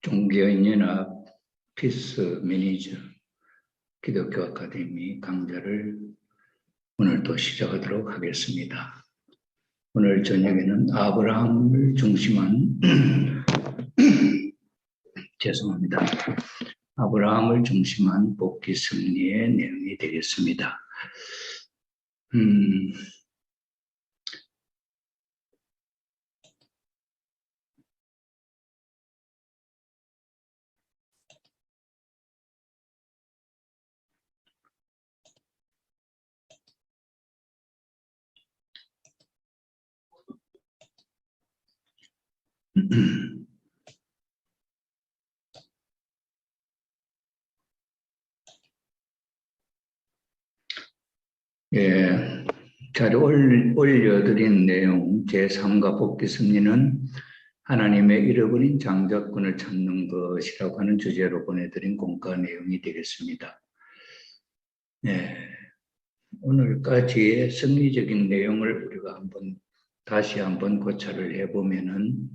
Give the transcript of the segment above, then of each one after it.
종교인연합 피스 매니저 기독교 아카데미 강좌를 오늘 또 시작하도록 하겠습니다. 오늘 저녁에는 아브라함을 중심한 죄송합니다. 아브라함을 중심한 복귀 승리의 내용이 되겠습니다. 예, 자료 올려드린 내용 제3과 복귀 승리는 하나님의 잃어버린 장자권을 찾는 것이라고 하는 주제로 보내드린 공과 내용이 되겠습니다. 예, 오늘까지의 승리적인 내용을 우리가 다시 한번 고찰을 해보면은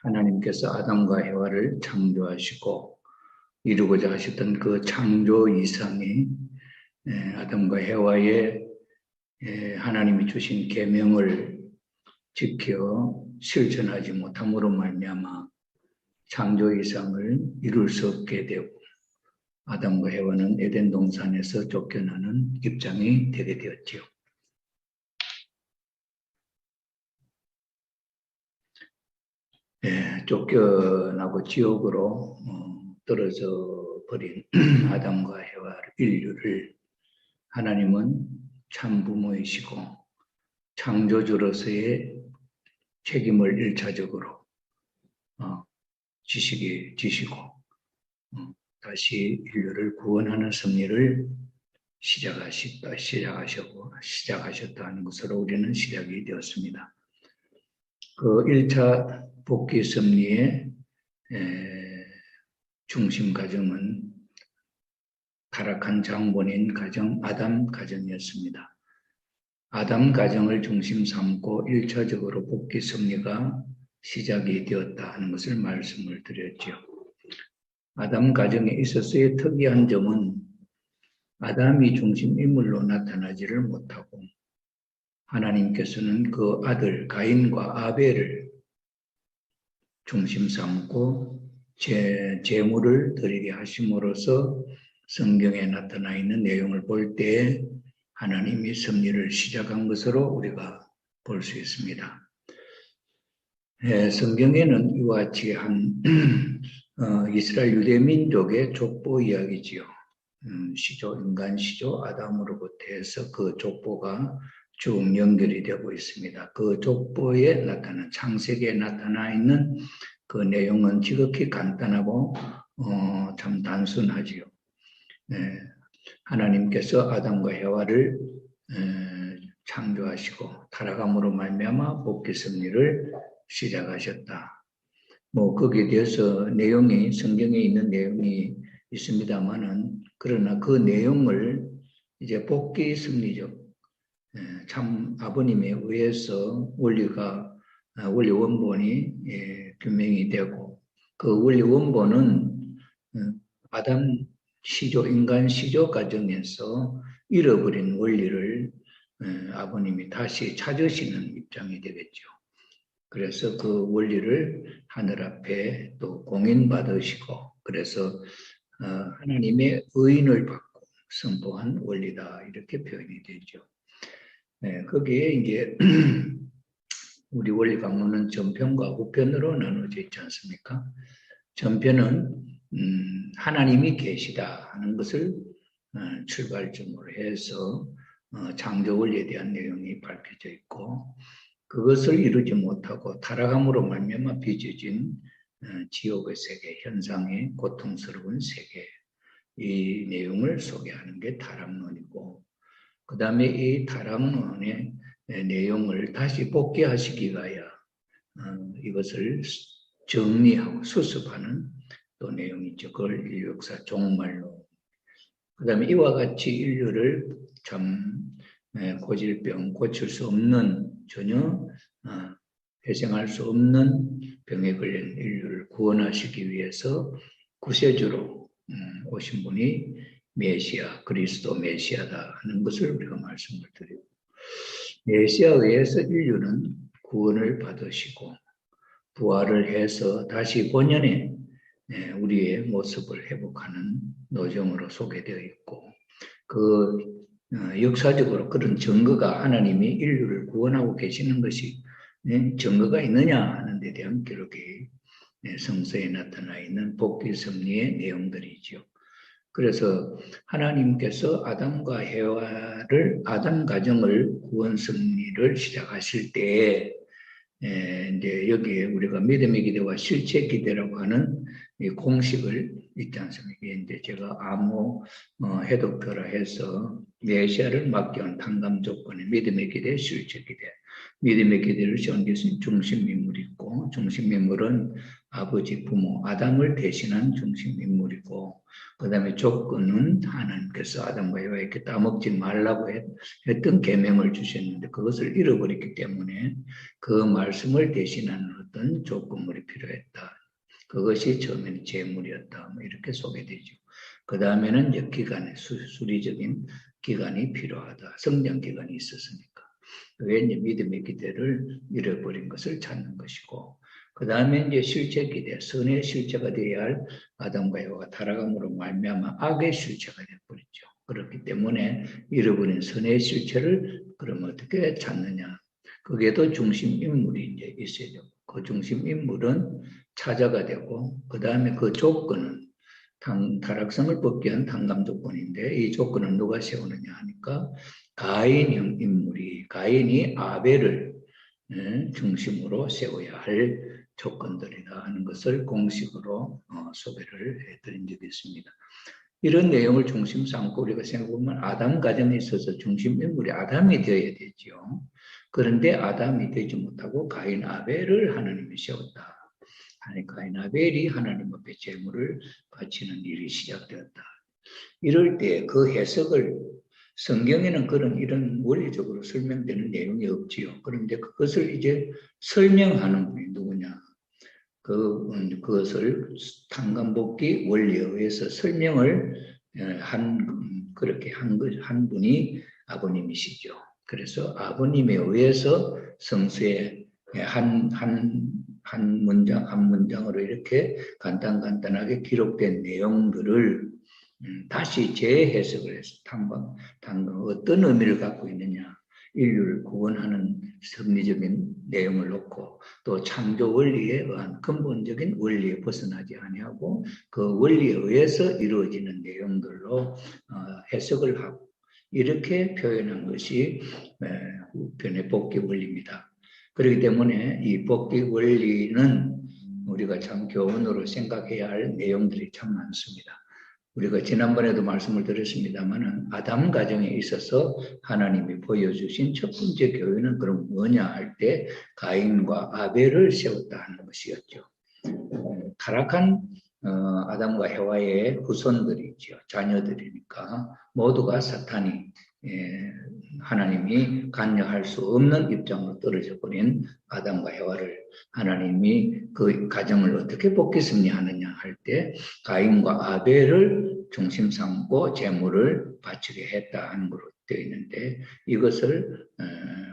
하나님께서 아담과 해와를 창조하시고 이루고자 하셨던 그 창조 이상이 아담과 해와의 하나님이 주신 계명을 지켜 실천하지 못함으로 말미암아 창조 이상을 이룰 수 없게 되고 아담과 해와는 에덴 동산에서 쫓겨나는 입장이 되게 되었지요. 쫓겨나고 지옥으로 떨어져 버린 아담과 해와 인류를 하나님은 참 부모이시고 창조주로서의 책임을 1차적으로 지시고 다시 인류를 구원하는 섭리를 시작하셨다는 것으로 우리는 시작이 되었습니다. 그 1차 복귀 섭리의 중심 가정은 타락한 장본인 가정, 아담 가정이었습니다. 아담 가정을 중심 삼고 1차적으로 복귀 섭리가 시작이 되었다 하는 것을 말씀을 드렸죠. 아담 가정에 있어서의 특이한 점은 아담이 중심 인물로 나타나지를 못하고 하나님께서는 그 아들 가인과 아벨을 중심 삼고 제물을 드리게 하심으로써 성경에 나타나 있는 내용을 볼 때 하나님이 섭리를 시작한 것으로 우리가 볼 수 있습니다. 성경에는 이와 같이 한 이스라엘 유대민족의 족보 이야기지요. 인간 시조 아담으로부터 해서 그 족보가 쭉 연결이 되고 있습니다. 그 족보에 나타난 창세기에 나타나 있는 그 내용은 지극히 간단하고 참 단순하지요. 하나님께서 아담과 해와를 창조하시고 타락함으로 말미암아 복귀 섭리를 시작하셨다. 거기에 대해서 내용이 성경에 있는 내용이 있습니다만은 그러나 그 내용을 이제 복귀 섭리적 참 아버님에 의해서 원리 원본이 규명이 되고 그 원리 원본은 아담 인간 시조 과정에서 잃어버린 원리를 아버님이 다시 찾으시는 입장이 되겠죠. 그래서 그 원리를 하늘 앞에 또 공인받으시고 그래서 하나님의 의인을 받고 선포한 원리다 이렇게 표현이 되죠. 거기에 이제 우리 원리 강론은 전편과 후편으로 나눠져 있지 않습니까? 전편은 하나님이 계시다 하는 것을 출발점으로 해서 창조 원리에 대한 내용이 밝혀져 있고 그것을 이루지 못하고 타락함으로 말미암아 빚어진 지옥의 세계, 현상의 고통스러운 세계 이 내용을 소개하는 게 타락론이고 그 다음에 이 타락론의 내용을 다시 복귀하시기 위하여 이것을 정리하고 수습하는 또 내용이죠. 그걸 인류 역사 종말론. 그 다음에 이와 같이 인류를 참 고질병 고칠 수 없는 전혀 회생할 수 없는 병에 걸린 인류를 우리를 구원하시기 위해서 구세주로 오신 분이 메시아, 그리스도 메시아다 하는 것을 우리가 말씀을 드리고, 메시아에 의해서 인류는 구원을 받으시고 부활을 해서 다시 본연의 우리의 모습을 회복하는 노정으로 소개되어 있고, 그 역사적으로 그런 증거가 하나님이 인류를 구원하고 계시는 것이 증거가 있느냐 하는 데 대한 기록이 성서에 나타나 있는 복귀 섭리의 내용들이죠. 그래서 하나님께서 아담과 해와를, 아담 가정을 구원 섭리를 시작하실 때에 이제 여기에 우리가 믿음의 기대와 실체 기대라고 하는 이 공식을 있지 않습니까? 이제 제가 아무 해독표라 해서 메시아를 맡겨온 탕감 조건에 믿음의 기대, 실체 기대. 믿음의 기대를 세운 것은 중심 인물이 있고, 중심 인물은 아버지, 부모, 아담을 대신한 중심 인물이고, 그 다음에 조건은 하나님께서 아담과 에바에게 따먹지 말라고 했던 계명을 주셨는데 그것을 잃어버렸기 때문에 그 말씀을 대신하는 어떤 조건물이 필요했다. 그것이 처음에는 제물이었다. 뭐 이렇게 소개되죠. 그 다음에는 이제 기간의 수리적인 기간이 필요하다. 성장 기간이 있었으니까. 그게 이제 믿음의 기대를 잃어버린 것을 찾는 것이고, 그 다음에 이제 실체 기대, 선의 실체가 되어야 할 아담과 에바가 타락함으로 말미암아 악의 실체가 되어버렸죠. 그렇기 때문에 잃어버린 선의 실체를 그럼 어떻게 찾느냐? 거기에도 중심 인물이 이제 있어야죠. 그 중심 인물은 차자가 되고, 그 다음에 그 조건은 타락성을 벗기 위한 탕감 조건인데, 이 조건은 누가 세우느냐 하니까 가인형 인물이, 가인이 아벨을 중심으로 세워야 할 조건들이다 하는 것을 공식으로 소개를 해드린 적이 있습니다. 이런 내용을 중심 삼고 우리가 생각해보면 아담 가정에 있어서 중심 인물이 아담이 되어야 되죠. 그런데 아담이 되지 못하고 가인 아벨을 하나님이 세웠다. 아니, 가인 아벨이 하나님 앞에 제물을 바치는 일이 시작되었다. 이럴 때 그 해석을, 성경에는 이런 원리적으로 설명되는 내용이 없지요. 그런데 그것을 이제 설명하는 분이 누구냐? 그것을 탕감복귀 원리에 의해서 설명을 그렇게 한 분이 아버님이시죠. 그래서 아버님에 의해서 성서에 한 문장으로 이렇게 간단하게 기록된 내용들을 다시 재해석을 해서 어떤 의미를 갖고 있느냐, 인류를 구원하는 섭리적인 내용을 놓고 또 창조 원리에 의한 근본적인 원리에 벗어나지 아니하고 그 원리에 의해서 이루어지는 내용들로 해석을 하고 이렇게 표현한 것이 후편의 복귀 원리입니다. 그렇기 때문에 이 복귀 원리는 우리가 참 교훈으로 생각해야 할 내용들이 참 많습니다. 우리가 지난번에도 말씀을 드렸습니다만 아담 가정에 있어서 하나님이 보여주신 첫 번째 교훈은 그럼 뭐냐 할 때 가인과 아벨을 세웠다 하는 것이었죠. 타락한 아담과 해와의 후손들이죠. 자녀들이니까 모두가 사탄이 하나님이 관여할 수 없는 입장으로 떨어져 버린 아담과 해와를 하나님이 그 가정을 어떻게 복귀 섭리하느냐 할 때 가인과 아벨을 중심 삼고 제물을 바치게 했다 하는 것으로 되어 있는데 이것을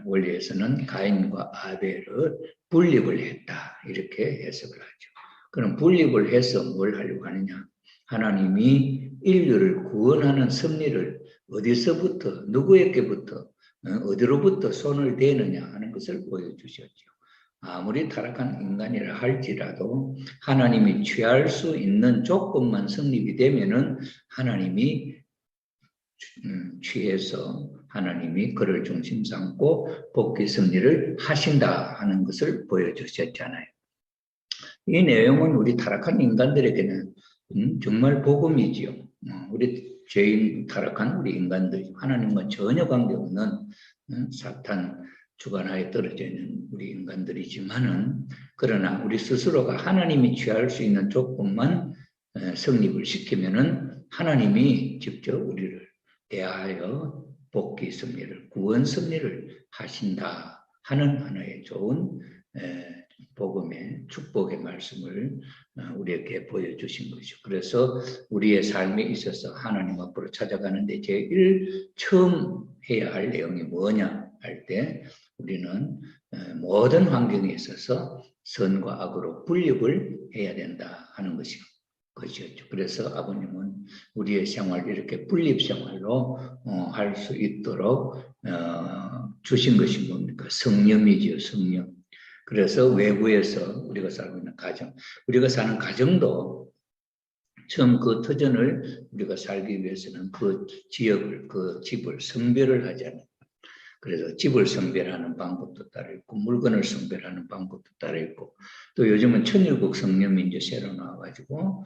원리에서는 가인과 아벨을 분립을 했다 이렇게 해석을 하죠. 그럼 분립을 해서 뭘 하려고 하느냐? 하나님이 인류를 구원하는 섭리를 어디서부터 누구에게부터 어디로부터 손을 대느냐 하는 것을 보여주셨죠. 아무리 타락한 인간이라 할지라도 하나님이 취할 수 있는 조건만 성립이 되면은 하나님이 취해서 하나님이 그를 중심 삼고 복귀 섭리를 하신다 하는 것을 보여주셨잖아요. 이 내용은 우리 타락한 인간들에게는 정말 복음이지요. 우리 죄인 타락한 우리 인간들, 하나님과 전혀 관계없는 사탄 주관하에 떨어져 있는 우리 인간들이지만은 그러나 우리 스스로가 하나님이 취할 수 있는 조건만 성립을 시키면은 하나님이 직접 우리를 대하여 복귀 섭리를, 구원 섭리를 하신다 하는 하나의 좋은 복음의 축복의 말씀을 우리에게 보여주신 것이죠. 그래서 우리의 삶에 있어서 하나님 앞으로 찾아가는데 제일 처음 해야 할 내용이 뭐냐 할 때 우리는 모든 환경에 있어서 선과 악으로 분립을 해야 된다 하는 것이었죠. 그래서 아버님은 우리의 생활을 이렇게 분립 생활로 할 수 있도록 주신 것이 뭡니까? 성령이지요, 성령. 그래서 외부에서 우리가 살고 있는 가정, 우리가 사는 가정도 처음 그 터전을 우리가 살기 위해서는 그 지역을, 그 집을 성별을 하잖아요. 그래서 집을 성별하는 방법도 따로 있고 물건을 성별하는 방법도 따로 있고 또 요즘은 천일국 성령이 이제 새로 나와가지고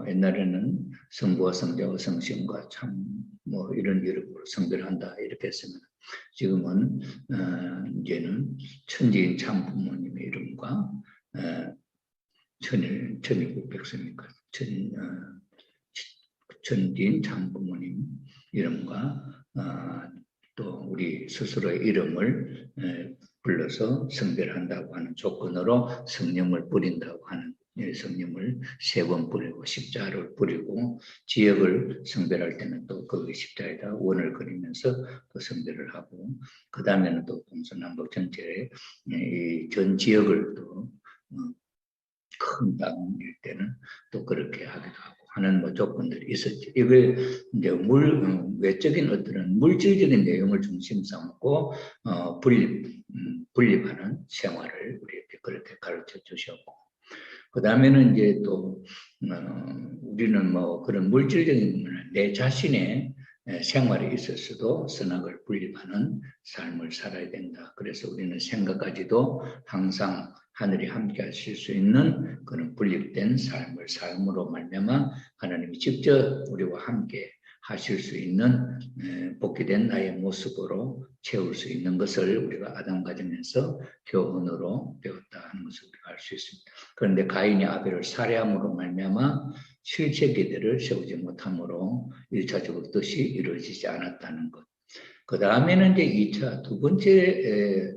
옛날에는 성부와 성자와 성신과 참 뭐 이런 이름으로 성별한다 이렇게 했으면 지금은 이제는 천지인 참 부모님의 이름과 천일국 백성이니까 천지인 참 부모님 이름과 또 우리 스스로의 이름을 불러서 성별한다고 하는 조건으로 성령을 뿌린다고 하는 성령을 3번 뿌리고 십자를 뿌리고 지역을 성별할 때는 또 그 십자에다 원을 그리면서 또 성별을 하고 그 다음에는 또 동서남북 전체의 전 지역을 또 큰 땅일 때는 또 그렇게 하기도 하고 하는 뭐 조건들이 있었죠. 이게 이제 외적인 어떤 물질적인 내용을 중심 삼고 분립하는 생활을 우리에게 그렇게 가르쳐 주셨고 그 다음에는 이제 또 우리는 뭐 그런 물질적인 내 자신의 생활에 있어서도 선악을 분립하는 삶을 살아야 된다. 그래서 우리는 생각까지도 항상 하늘이 함께 하실 수 있는 그런 분립된 삶으로 말미암아 하나님이 직접 우리와 함께 하실 수 있는 복귀된 나의 모습으로 채울 수 있는 것을 우리가 아담 가정에서 교훈으로 배웠다 하는 것을 우리가 알 수 있습니다. 그런데 가인이 아벨을 살해함으로 말미암아 실제 기대를 세우지 못함으로 1차적으로 뜻이 이루어지지 않았다는 것. 그 다음에는 이제 2차 두 번째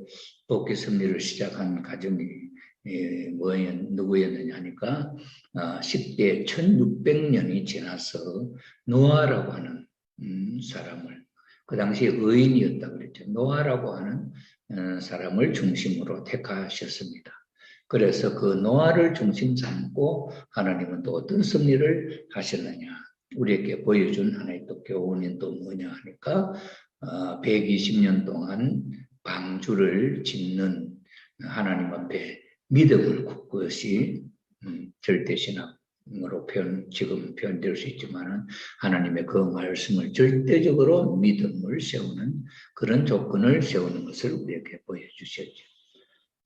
복귀 섭리를 시작한 가정이 누구였느냐 하니까 10대 1600년이 지나서 노아라고 하는 사람을 그 당시에 의인이었다고 그랬죠. 노아라고 하는 사람을 중심으로 택하셨습니다. 그래서 그 노아를 중심 삼고 하나님은 또 어떤 섭리를 하셨느냐 우리에게 보여준 하나의 또 교훈이 또 뭐냐 하니까 120년 동안 방주를 짓는 하나님 앞에 믿음을 그것이 절대신앙으로 지금 표현될 수 있지만 하나님의 그 말씀을 절대적으로 믿음을 세우는 그런 조건을 세우는 것을 우리에게 보여주셨죠.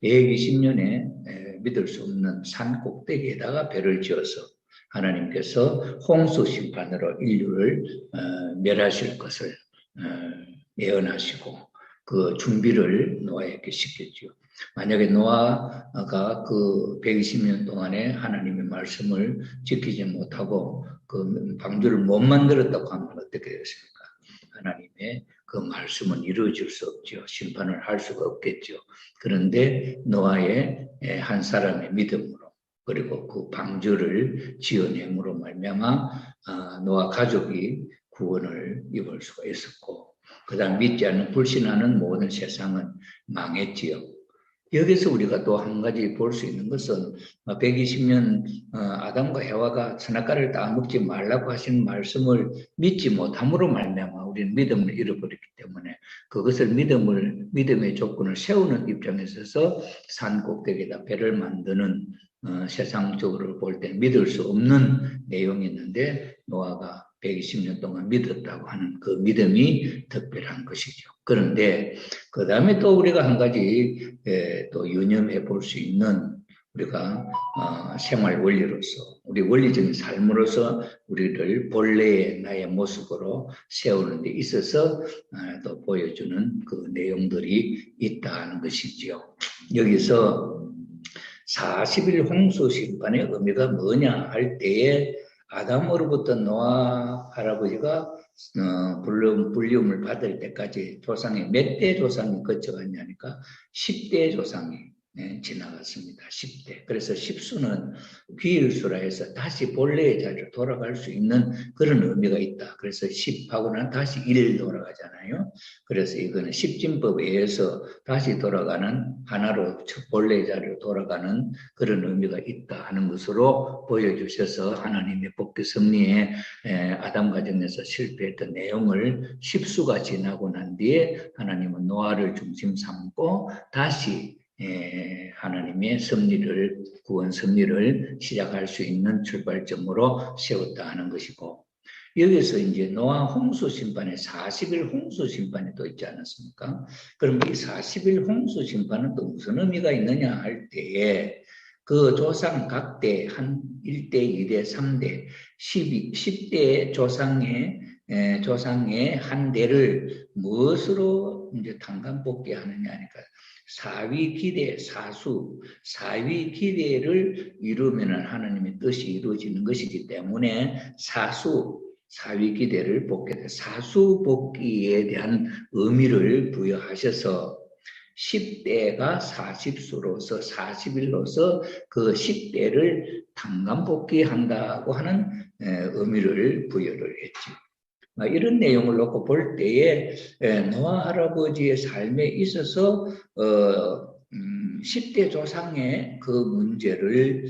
120년에 믿을 수 없는 산 꼭대기에다가 배를 지어서 하나님께서 홍수 심판으로 인류를 멸하실 것을 예언하시고 그 준비를 노아에게 시켰죠. 만약에 노아가 그 120년 동안에 하나님의 말씀을 지키지 못하고 그 방주를 못 만들었다고 하면 어떻게 되겠습니까? 하나님의 그 말씀은 이루어질 수 없죠. 심판을 할 수가 없겠죠. 그런데 노아의 한 사람의 믿음으로 그리고 그 방주를 지어냄으로 말미암아 노아 가족이 구원을 입을 수가 있었고 그 다음 믿지 않는 불신하는 모든 세상은 망했지요. 여기서 우리가 또 한 가지 볼 수 있는 것은 120년 아담과 해와가 선악과를 따먹지 말라고 하신 말씀을 믿지 못함으로 말미암아 우리는 믿음을 잃어버렸기 때문에 그것을 믿음의 조건을 세우는 입장에 있어서 산 꼭대기에다 배를 만드는 세상적으로 볼 때 믿을 수 없는 내용이 있는데 노아가 120년 동안 믿었다고 하는 그 믿음이 특별한 것이죠. 그런데 그 다음에 또 우리가 한 가지 또 유념해 볼 수 있는 우리가 생활 원리로서 우리 원리적인 삶으로서 우리를 본래의 나의 모습으로 세우는 데 있어서 또 보여주는 그 내용들이 있다는 것이지요. 여기서 40일 홍수 심판의 의미가 뭐냐 할 때에 아담으로부터 노아 할아버지가 불리움을 받을 때까지 조상이 몇 대 조상이 거쳐갔냐니까 10대 조상이 지나갔습니다. 10대. 그래서 10수는 귀일수라 해서 다시 본래의 자리로 돌아갈 수 있는 그런 의미가 있다. 그래서 10하고 난 다시 1 돌아가잖아요. 그래서 이거는 십진법에 의해서 다시 돌아가는 하나로 본래의 자리로 돌아가는 그런 의미가 있다 하는 것으로 보여주셔서 하나님의 복귀 섭리에 아담 가정에서 실패했던 내용을 10수가 지나고 난 뒤에 하나님은 노아를 중심 삼고 다시 하나님의 섭리를, 구원 섭리를 시작할 수 있는 출발점으로 세웠다 하는 것이고, 여기서 이제 노아 홍수 심판에 40일 홍수 심판이 또 있지 않았습니까? 그럼 이 40일 홍수 심판은 또 무슨 의미가 있느냐 할 때에 그 조상 각대 한 1대, 2대, 3대, 10대 조상의 한 대를 무엇으로 이제 tan감뽑게 하느냐 하니까 사위 기대, 사수, 사위 기대를 이루면 하나님의 뜻이 이루어지는 것이기 때문에 사위 기대를 뽑게 돼 사수 뽑기에 대한 의미를 부여하셔서 10대가 40수로서 40일로서 그 10대를 tan감뽑기 한다고 하는 의미를 부여를 했죠. 이런 내용을 놓고 볼 때에 노아 할아버지의 삶에 있어서 10대 조상의 그 문제를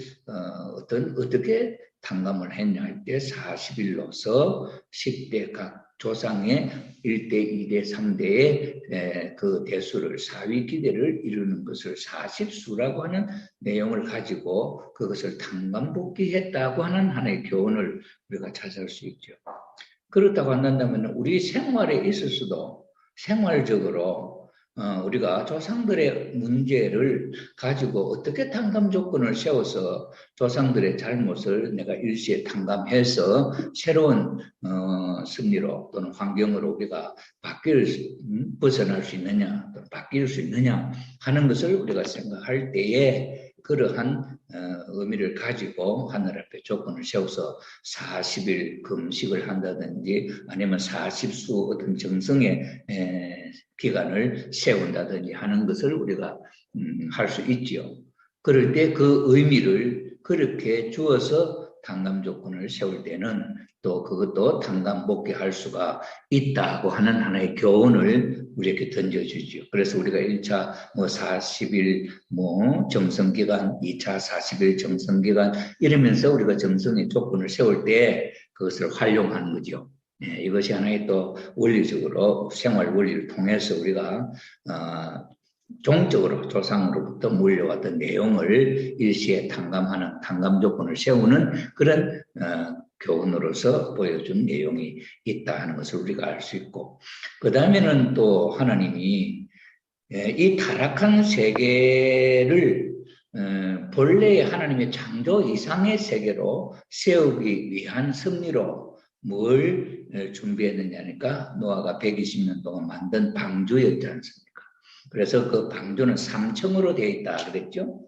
어떻게 tan감을 했냐 할 때 40일로서 10대 각 조상의 1대, 2대, 3대의 그 대수를 사위 기대를 이루는 것을 40수라고 하는 내용을 가지고 그것을 tan감뽑기했다고 하는 하나의 교훈을 우리가 찾을 수 있죠. 그렇다고 한다면 우리 생활에 있어서도 생활적으로 우리가 조상들의 문제를 가지고 어떻게 tan감 조건을 세워서 조상들의 잘못을 내가 일시에 tan감해서 새로운 섭리로 또는 환경으로 우리가 벗어날 수 있느냐 또는 바뀔 수 있느냐 하는 것을 우리가 생각할 때에 그러한 의미를 가지고 하늘 앞에 조건을 세워서 40일 금식을 한다든지 아니면 40수 어떤 정성의 기간을 세운다든지 하는 것을 우리가 할 수 있지요. 그럴 때 그 의미를 그렇게 주어서 tan감 조건을 세울 때는 또 그것도 tan감뽑기 할 수가 있다고 하는 하나의 교훈을 우리에게 던져주죠. 그래서 우리가 1차 40일 정성기간, 2차 40일 정성기간 이러면서 우리가 정성의 조건을 세울 때 그것을 활용하는 거죠. 이것이 하나의 또 원리적으로 생활 원리를 통해서 우리가 종적으로 조상으로부터 물려왔던 내용을 일시에 tan감하는 tan감 조건을 세우는 그런 교훈으로서 보여준 내용이 있다 하는 것을 우리가 알 수 있고, 그 다음에는 또 하나님이 이 타락한 세계를 본래의 하나님의 창조 이상의 세계로 세우기 위한 섭리로 뭘 준비했느냐니까 노아가 120년 동안 만든 방주였지 않습니까? 그래서 그 방주는 3층으로 되어 있다 그랬죠.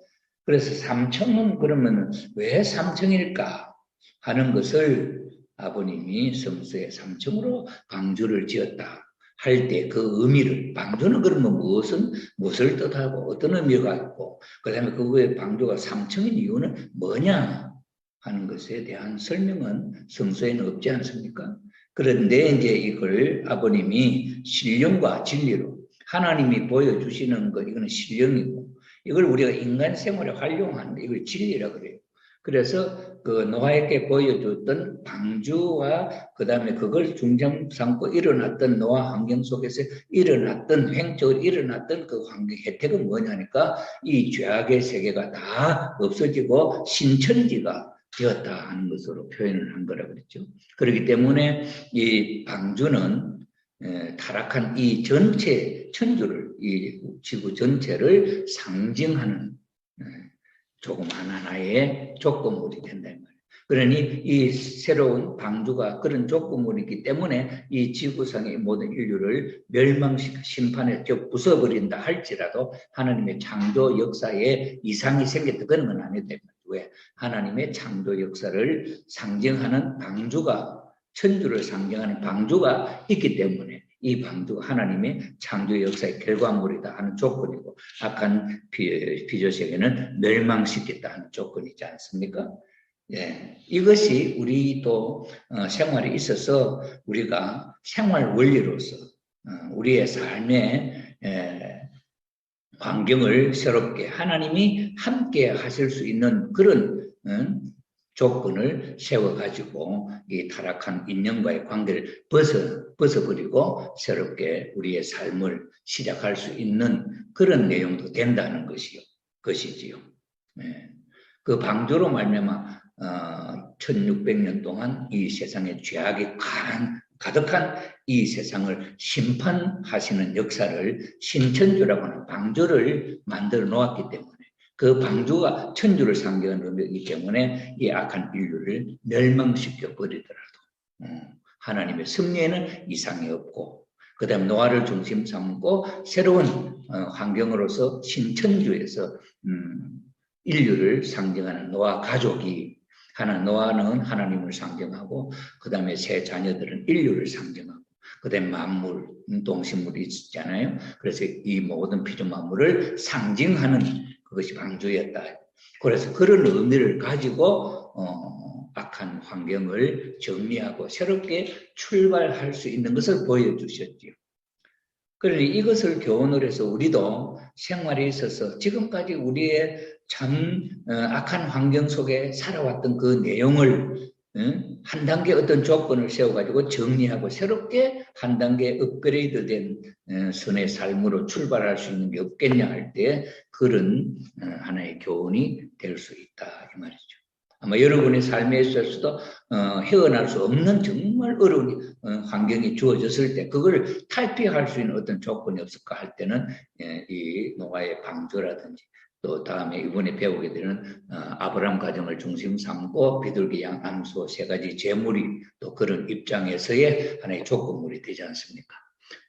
그래서 3층은 그러면 왜 3층일까 하는 것을 아버님이 성서에 3층으로 방주를 지었다 할 때 그 의미를, 방주는 그러면 무엇을 뜻하고 어떤 의미가 있고 그 다음에 그거의 방주가 3층인 이유는 뭐냐 하는 것에 대한 설명은 성서에는 없지 않습니까? 그런데 이제 이걸 아버님이 신령과 진리로 하나님이 보여주시는 것, 이거는 신령이고 이걸 우리가 인간 생활에 활용하는 이걸 진리라 그래요. 그래서 그 노아에게 보여줬던 방주와 그 다음에 그걸 중점 삼고 일어났던 노아 환경 속에서 일어났던 횡적으로 일어났던 그 환경 혜택은 뭐냐니까 이 죄악의 세계가 다 없어지고 신천지가 되었다 하는 것으로 표현을 한 거라 그랬죠. 그렇기 때문에 이 방주는 타락한 이 전체 천주를, 이 지구 전체를 상징하는 조금 하나의 조건물이 된다는 거예요. 그러니 이 새로운 방주가 그런 조건물이기 때문에 이 지구상의 모든 인류를 멸망시켜 심판에 부숴버린다 할지라도 하나님의 창조 역사에 이상이 생겼다 그런 건 아니다. 왜? 하나님의 창조 역사를 상징하는 방주가, 천주를 상징하는 방주가 있기 때문에 이 방주가 하나님의 창조 역사의 결과물이다 하는 조건이고 악한 피조세계는 멸망시켰다 하는 조건이지 않습니까? 예, 이것이 우리도 생활에 있어서 우리가 생활 원리로서 우리의 삶의 환경을 새롭게 하나님이 함께 하실 수 있는 그런 조건을 세워가지고 이 타락한 인연과의 관계를 벗어버리고 새롭게 우리의 삶을 시작할 수 있는 그런 내용도 된다는 것이지요. 네. 그 방주로 말미암아 1600년 동안 이 세상에 죄악이 가득한 이 세상을 심판하시는 역사를 신천주라고 하는 방주를 만들어 놓았기 때문에 그 방주가 천주를 상징하는 의미이기 때문에 이 악한 인류를 멸망시켜 버리더라도 하나님의 섭리에는 이상이 없고 그 다음에 노아를 중심 삼고 새로운 환경으로서 신천주에서 인류를 상징하는 노아 가족이 노아는 하나님을 상징하고 그 다음에 새 자녀들은 인류를 상징하고 그 다음에 만물, 동식물이 있잖아요. 그래서 이 모든 피조 만물을 상징하는 그것이 방주였다. 그래서 그런 의미를 가지고 악한 환경을 정리하고 새롭게 출발할 수 있는 것을 보여주셨지요. 그러니 이것을 교훈을 해서 우리도 생활에 있어서 지금까지 우리의 참 악한 환경 속에 살아왔던 그 내용을 한 단계 어떤 조건을 세워가지고 정리하고 새롭게 한 단계 업그레이드된 선의 삶으로 출발할 수 있는 게 없겠냐 할 때 그런 하나의 교훈이 될 수 있다 이 말이죠. 아마 여러분의 삶에 있어서도 헤어날 수 없는 정말 어려운 환경이 주어졌을 때 그걸 탈피할 수 있는 어떤 조건이 없을까 할 때는 이 노아의 방주라든지 또 다음에 이번에 배우게 되는 아브라함 가정을 중심 삼고 비둘기 양 암소 세 가지 제물이 또 그런 입장에서의 하나의 조건물이 되지 않습니까?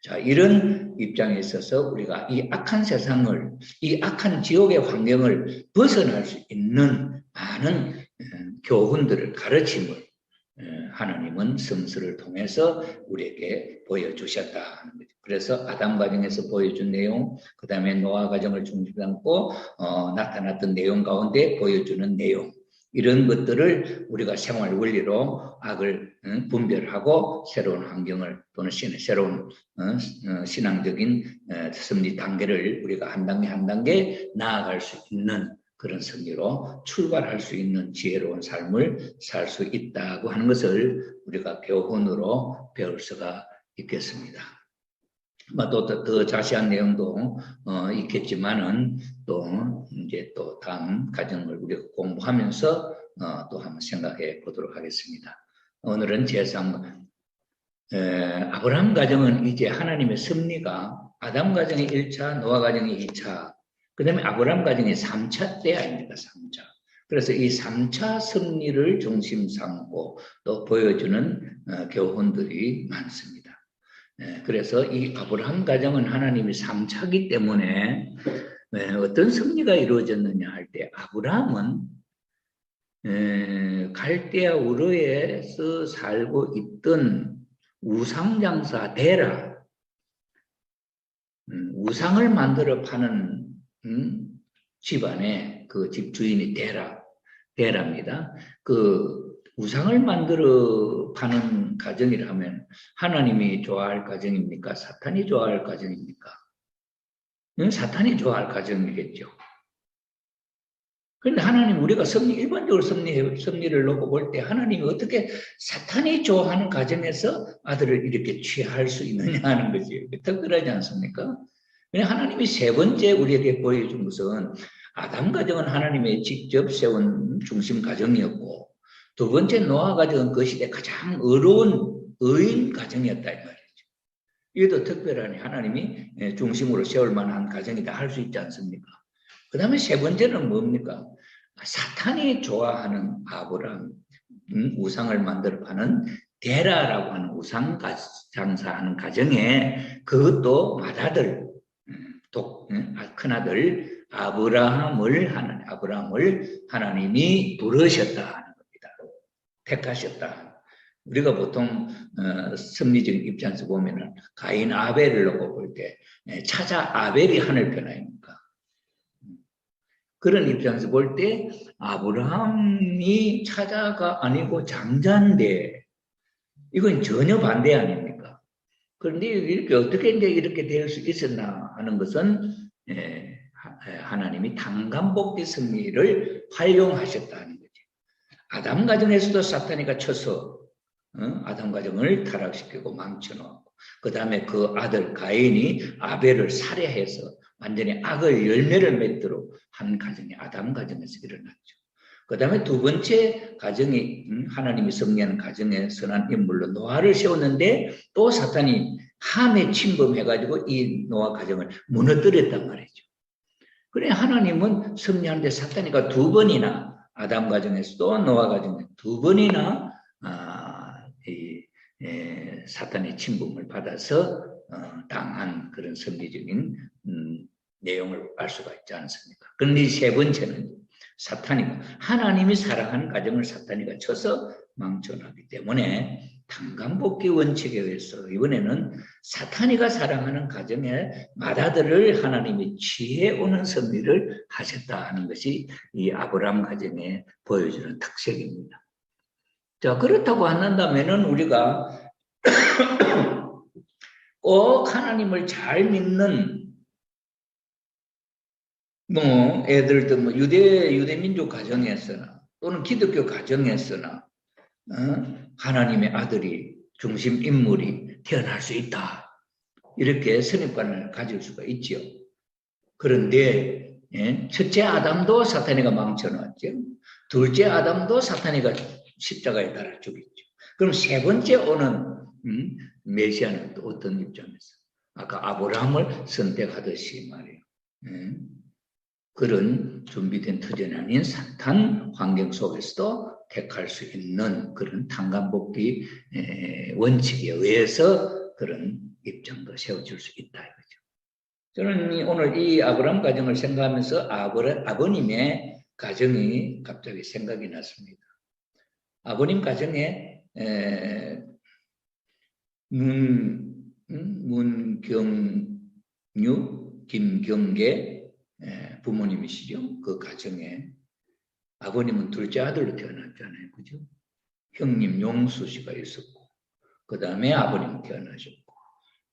자, 이런 입장에 있어서 우리가 이 악한 세상을 이 악한 지옥의 환경을 벗어날 수 있는 많은 교훈들을 가르침을 하나님은 성서를 통해서 우리에게 보여주셨다 하는 거죠. 그래서 아담 가정에서 보여준 내용, 그 다음에 노아 가정을 중심 삼고 나타났던 내용 가운데 보여주는 내용, 이런 것들을 우리가 생활 원리로 악을 분별하고 새로운 환경을 또는 새로운 신앙적인 섭리 단계를 우리가 한 단계 한 단계 나아갈 수 있는 그런 승리로 출발할 수 있는 지혜로운 삶을 살 수 있다고 하는 것을 우리가 교훈으로 배울 수가 있겠습니다. 또 더 자세한 내용도 있겠지만은 또 이제 또 다음 과정을 우리가 공부하면서 또 한번 생각해 보도록 하겠습니다. 오늘은 제3 아브라함 가정은 이제 하나님의 섭리가 아담 가정이 1차, 노아 가정이 2차, 그 다음에 아브라함 가정이 3차 때 아닙니까? 3차. 그래서 이 3차 섭리를 중심 삼고 또 보여주는 교훈들이 많습니다. 그래서 이 아브라함 가정은 하나님이 3차기 때문에 어떤 섭리가 이루어졌느냐 할 때 아브라함은 갈대아 우르에서 살고 있던 우상장사 데라, 우상을 만들어 파는 집안에 그 집 주인이 데라입니다. 그 우상을 만들어 파는 가정이라면 하나님이 좋아할 가정입니까? 사탄이 좋아할 가정입니까? 사탄이 좋아할 가정이겠죠. 그런데 하나님 우리가 일반적으로 섭리를 놓고 볼 때 하나님이 어떻게 사탄이 좋아하는 가정에서 아들을 이렇게 취할 수 있느냐 하는 거지. 특별하지 않습니까? 하나님이 세 번째 우리에게 보여준 것은 아담 가정은 하나님의 직접 세운 중심 가정이었고 두 번째 노아 가정은 그 시대 가장 어려운 의인 가정이었다 이 말이죠. 이것도 특별하니 하나님이 중심으로 세울 만한 가정이다 할 수 있지 않습니까? 그 다음에 세 번째는 뭡니까? 사탄이 좋아하는 아브라함, 우상을 만들어 파는 데라라고 하는 우상 장사하는 가정에 그것도 맏아들, 큰아들 아브라함을 하나님이 부르셨다 하는 겁니다. 택하셨다. 우리가 보통 섭리적인 입장에서 보면은 가인 아벨을 놓고 볼 때 차자 아벨이 하늘 편 아닙니까? 그런 입장에서 볼 때 아브라함이 차자가 아니고 장자인데 이건 전혀 반대 아닙니까? 그런데 이렇게 어떻게 이제 이렇게 될 수 있었나 하는 것은 하나님이 당간복귀 섭리를 활용하셨다는 거죠. 아담 가정에서도 사탄이가 쳐서 아담 가정을 타락시키고 망쳐놓고 그 다음에 그 아들 가인이 아벨을 살해해서 완전히 악의 열매를 맺도록 한 가정이 아담 가정에서 일어났죠. 그 다음에 두 번째 가정이 하나님이 섭리하는 가정에 선한 인물로 노아를 세웠는데 또 사탄이 함에 침범해가지고 이 노아 가정을 무너뜨렸단 말이죠. 그래 하나님은 섭리하는데 사탄이가 두 번이나 아담 가정에서도 노아 가정에 두 번이나 사탄의 침범을 받아서 당한 그런 섭리적인 내용을 알 수가 있지 않습니까? 그런데 세 번째는 사탄이가 하나님이 사랑하는 가정을 사탄이가 쳐서 망쳐놨기 때문에 당간복귀 원칙에 의해서 이번에는 사탄이가 사랑하는 가정의 맏아들을 하나님이 취해오는 섭리를 하셨다 하는 것이 이 아브라함 가정에 보여주는 특색입니다. 자, 그렇다고 한다면은 우리가 꼭 하나님을 잘 믿는 애들도 유대민족 가정에서나 또는 기독교 가정에서나 하나님의 아들이 중심 인물이 태어날 수 있다. 이렇게 선입관을 가질 수가 있죠. 그런데 첫째 아담도 사탄이가 망쳐놨죠. 둘째 아담도 사탄이가 십자가에 달아 죽였죠. 그럼 세 번째 오는 메시아는 또 어떤 입장에서 아까 아브라함을 선택하듯이 말이에요. 그런 준비된 터전이 아닌 사탄 환경 속에서도 택할 수 있는 그런 당간복귀 원칙에 의해서 그런 입장도 세워질 수 있다 이거죠. 저는 오늘 이 아브라함 가정을 생각하면서 아버님의 가정이 갑자기 생각이 났습니다. 아버님 가정에 문경유, 김경계 부모님이시죠. 그 가정에 아버님은 둘째 아들로 태어났잖아요. 그죠? 형님 용수 씨가 있었고 그 다음에 아버님 태어나셨고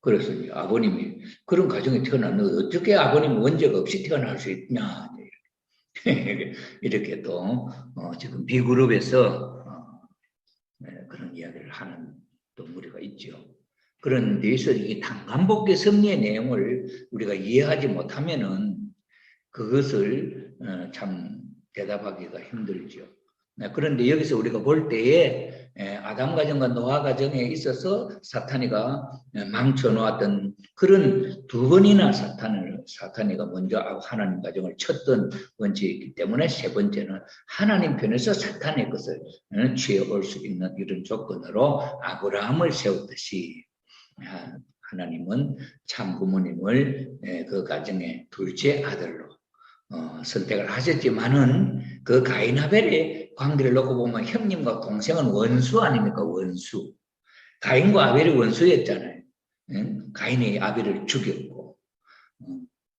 그래서 아버님이 그런 가정에 태어났는데 어떻게 아버님 원죄가 없이 태어날 수 있냐 이렇게 또 지금 B그룹에서 그런 이야기를 하는 또 무리가 있죠. 그런 데서 이 당간복귀 섭리의 내용을 우리가 이해하지 못하면은 그것을 참 대답하기가 힘들죠. 그런데 여기서 우리가 볼 때에 아담 가정과 노아 가정에 있어서 사탄이가 망쳐놓았던 그런 두 번이나 사탄이가 먼저 하나님 가정을 쳤던 원칙이 있기 때문에 세 번째는 하나님 편에서 사탄의 것을 취해올 수 있는 이런 조건으로 아브라함을 세웠듯이 하나님은 참 부모님을 그 가정의 둘째 아들로 선택을 하셨지만은 그 가인 아벨의 관계를 놓고 보면 형님과 동생은 원수 아닙니까? 원수. 가인과 아벨이 원수였잖아요. 가인이 아벨을 죽였고.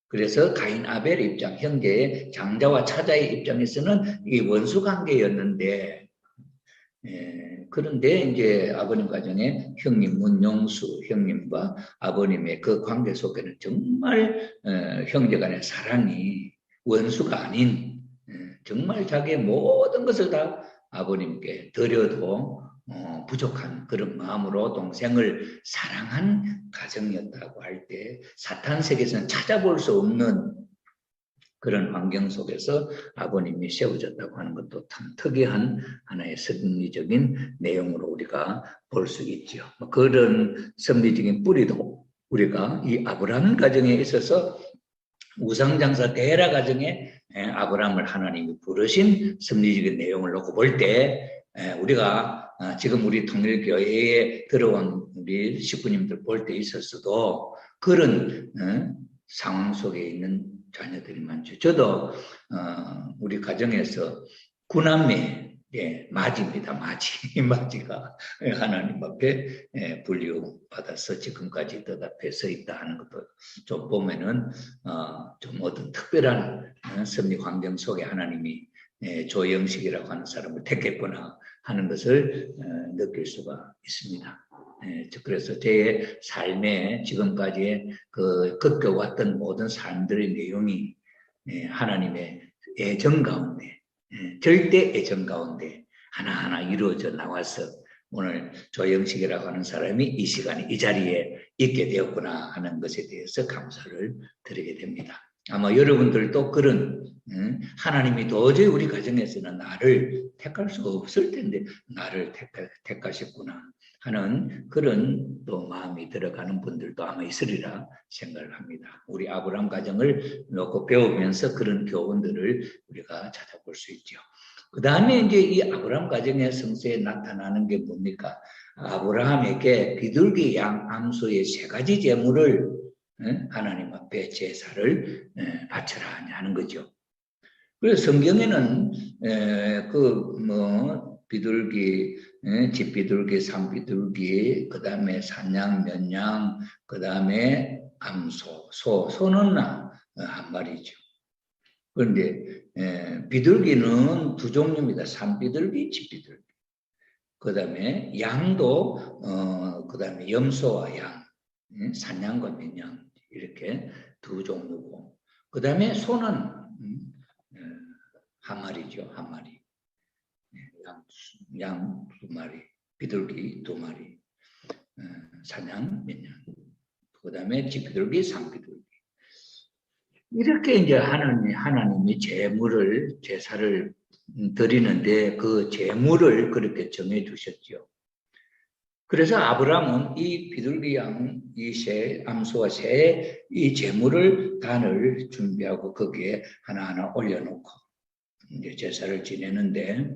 그래서 가인 아벨 입장, 형제의 장자와 차자의 입장에서는 이 원수 관계였는데 그런데 이제 아버님 가정에 형님 문용수 형님과 아버님의 그 관계 속에는 정말 형제 간의 사랑이 원수가 아닌 정말 자기의 모든 것을 다 아버님께 드려도 부족한 그런 마음으로 동생을 사랑한 가정이었다고 할 때 사탄 세계에서는 찾아볼 수 없는 그런 환경 속에서 아버님이 세워졌다고 하는 것도 참 특이한 하나의 섭리적인 내용으로 우리가 볼 수 있죠. 그런 섭리적인 뿌리도 우리가 이 아브라함 가정에 있어서 우상장사 데라 가정에 아브라함을 하나님이 부르신 섭리적인 내용을 놓고 볼 때 우리가 지금 우리 통일교회에 들어온 우리 식구님들 볼 때 있었어도 그런 상황 속에 있는 자녀들이 많죠. 저도 우리 가정에서 구남매 예, 맞이입니다. 맞이. 맞이가 하나님 앞에 분류받아서 지금까지 대답해 서 있다 하는 것도 좀 보면은, 좀 어떤 특별한 섭리 환경 속에 하나님이 조영식이라고 하는 사람을 택했구나 하는 것을 느낄 수가 있습니다. 그래서 제 삶에 지금까지 겪어왔던 모든 삶들의 내용이 하나님의 애정 가운데, 절대 애정 가운데 하나하나 이루어져 나와서 오늘 조영식이라고 하는 사람이 이 시간에 이 자리에 있게 되었구나 하는 것에 대해서 감사를 드리게 됩니다. 아마 여러분들도 그런 하나님이 도저히 우리 가정에서는 나를 택할 수가 없을 텐데 나를 택하셨구나 하는 그런 또 마음이 들어가는 분들도 아마 있으리라 생각을 합니다. 우리 아브라함 가정을 놓고 배우면서 그런 교훈들을 우리가 찾아볼 수 있죠. 그 다음에 이제 이 아브라함 가정의 성서에 나타나는 게 뭡니까? 아브라함에게 비둘기 양 암소의 3가지 제물을 하나님 앞에 제사를 바쳐라 하는 거죠. 그래서 성경에는 비둘기, 집비둘기, 산비둘기, 그 다음에 산양, 면양, 그 다음에 암소, 소는 한 마리죠. 그런데 비둘기는 2종류입니다. 산비둘기, 집비둘기. 그 다음에 양도 그 다음에 염소와 양, 산양과 면양 이렇게 2종류고, 그 다음에 소는 한 마리죠, 한 마리. 양 2마리, 비둘기 2마리, 산양 면양. 그 다음에 집비둘기, 산비둘기. 이렇게 이제 하나님이 제사를 드리는데 그 제물을 그렇게 정해 주셨죠. 그래서 아브라함은 이 비둘기 양, 암소와 새의 이 제물을 단을 준비하고 거기에 하나하나 올려놓고 이제 제사를 지내는데,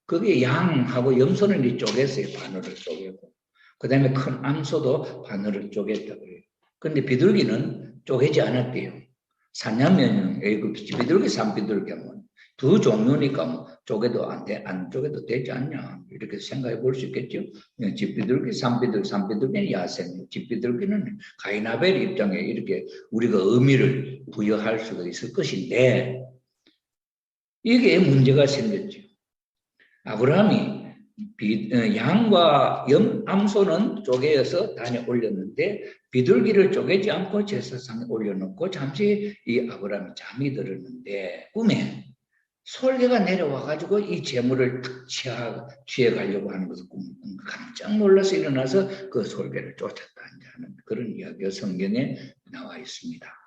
거기에 양하고 염소는 이 쪼갰어요. 바늘을 쪼개고. 그 다음에 큰 암소도 바늘을 쪼갰다 그래요. 그런데 비둘기는 쪼개지 않았대요. 산양면은 비둘기, 산비둘기 하면 2 종류니까 뭐 쪼개도 안 쪼개도 되지 않냐 이렇게 생각해 볼 수 있겠죠. 집비둘기, 산비둘기는 야생, 집비둘기는 가인아벨 입장에 이렇게 우리가 의미를 부여할 수가 있을 것인데, 이게 문제가 생겼죠. 아브라함이 양과 암소는 쪼개어서 단에 올렸는데 비둘기를 쪼개지 않고 제사상에 올려놓고 잠시 이 아브라함이 잠이 들었는데 꿈에 솔개가 내려와가지고 이 재물을 탁 취해가려고 하는 것을 깜짝 놀라서 일어나서 그 솔개를 쫓았다 하는 그런 이야기가 성경에 나와 있습니다.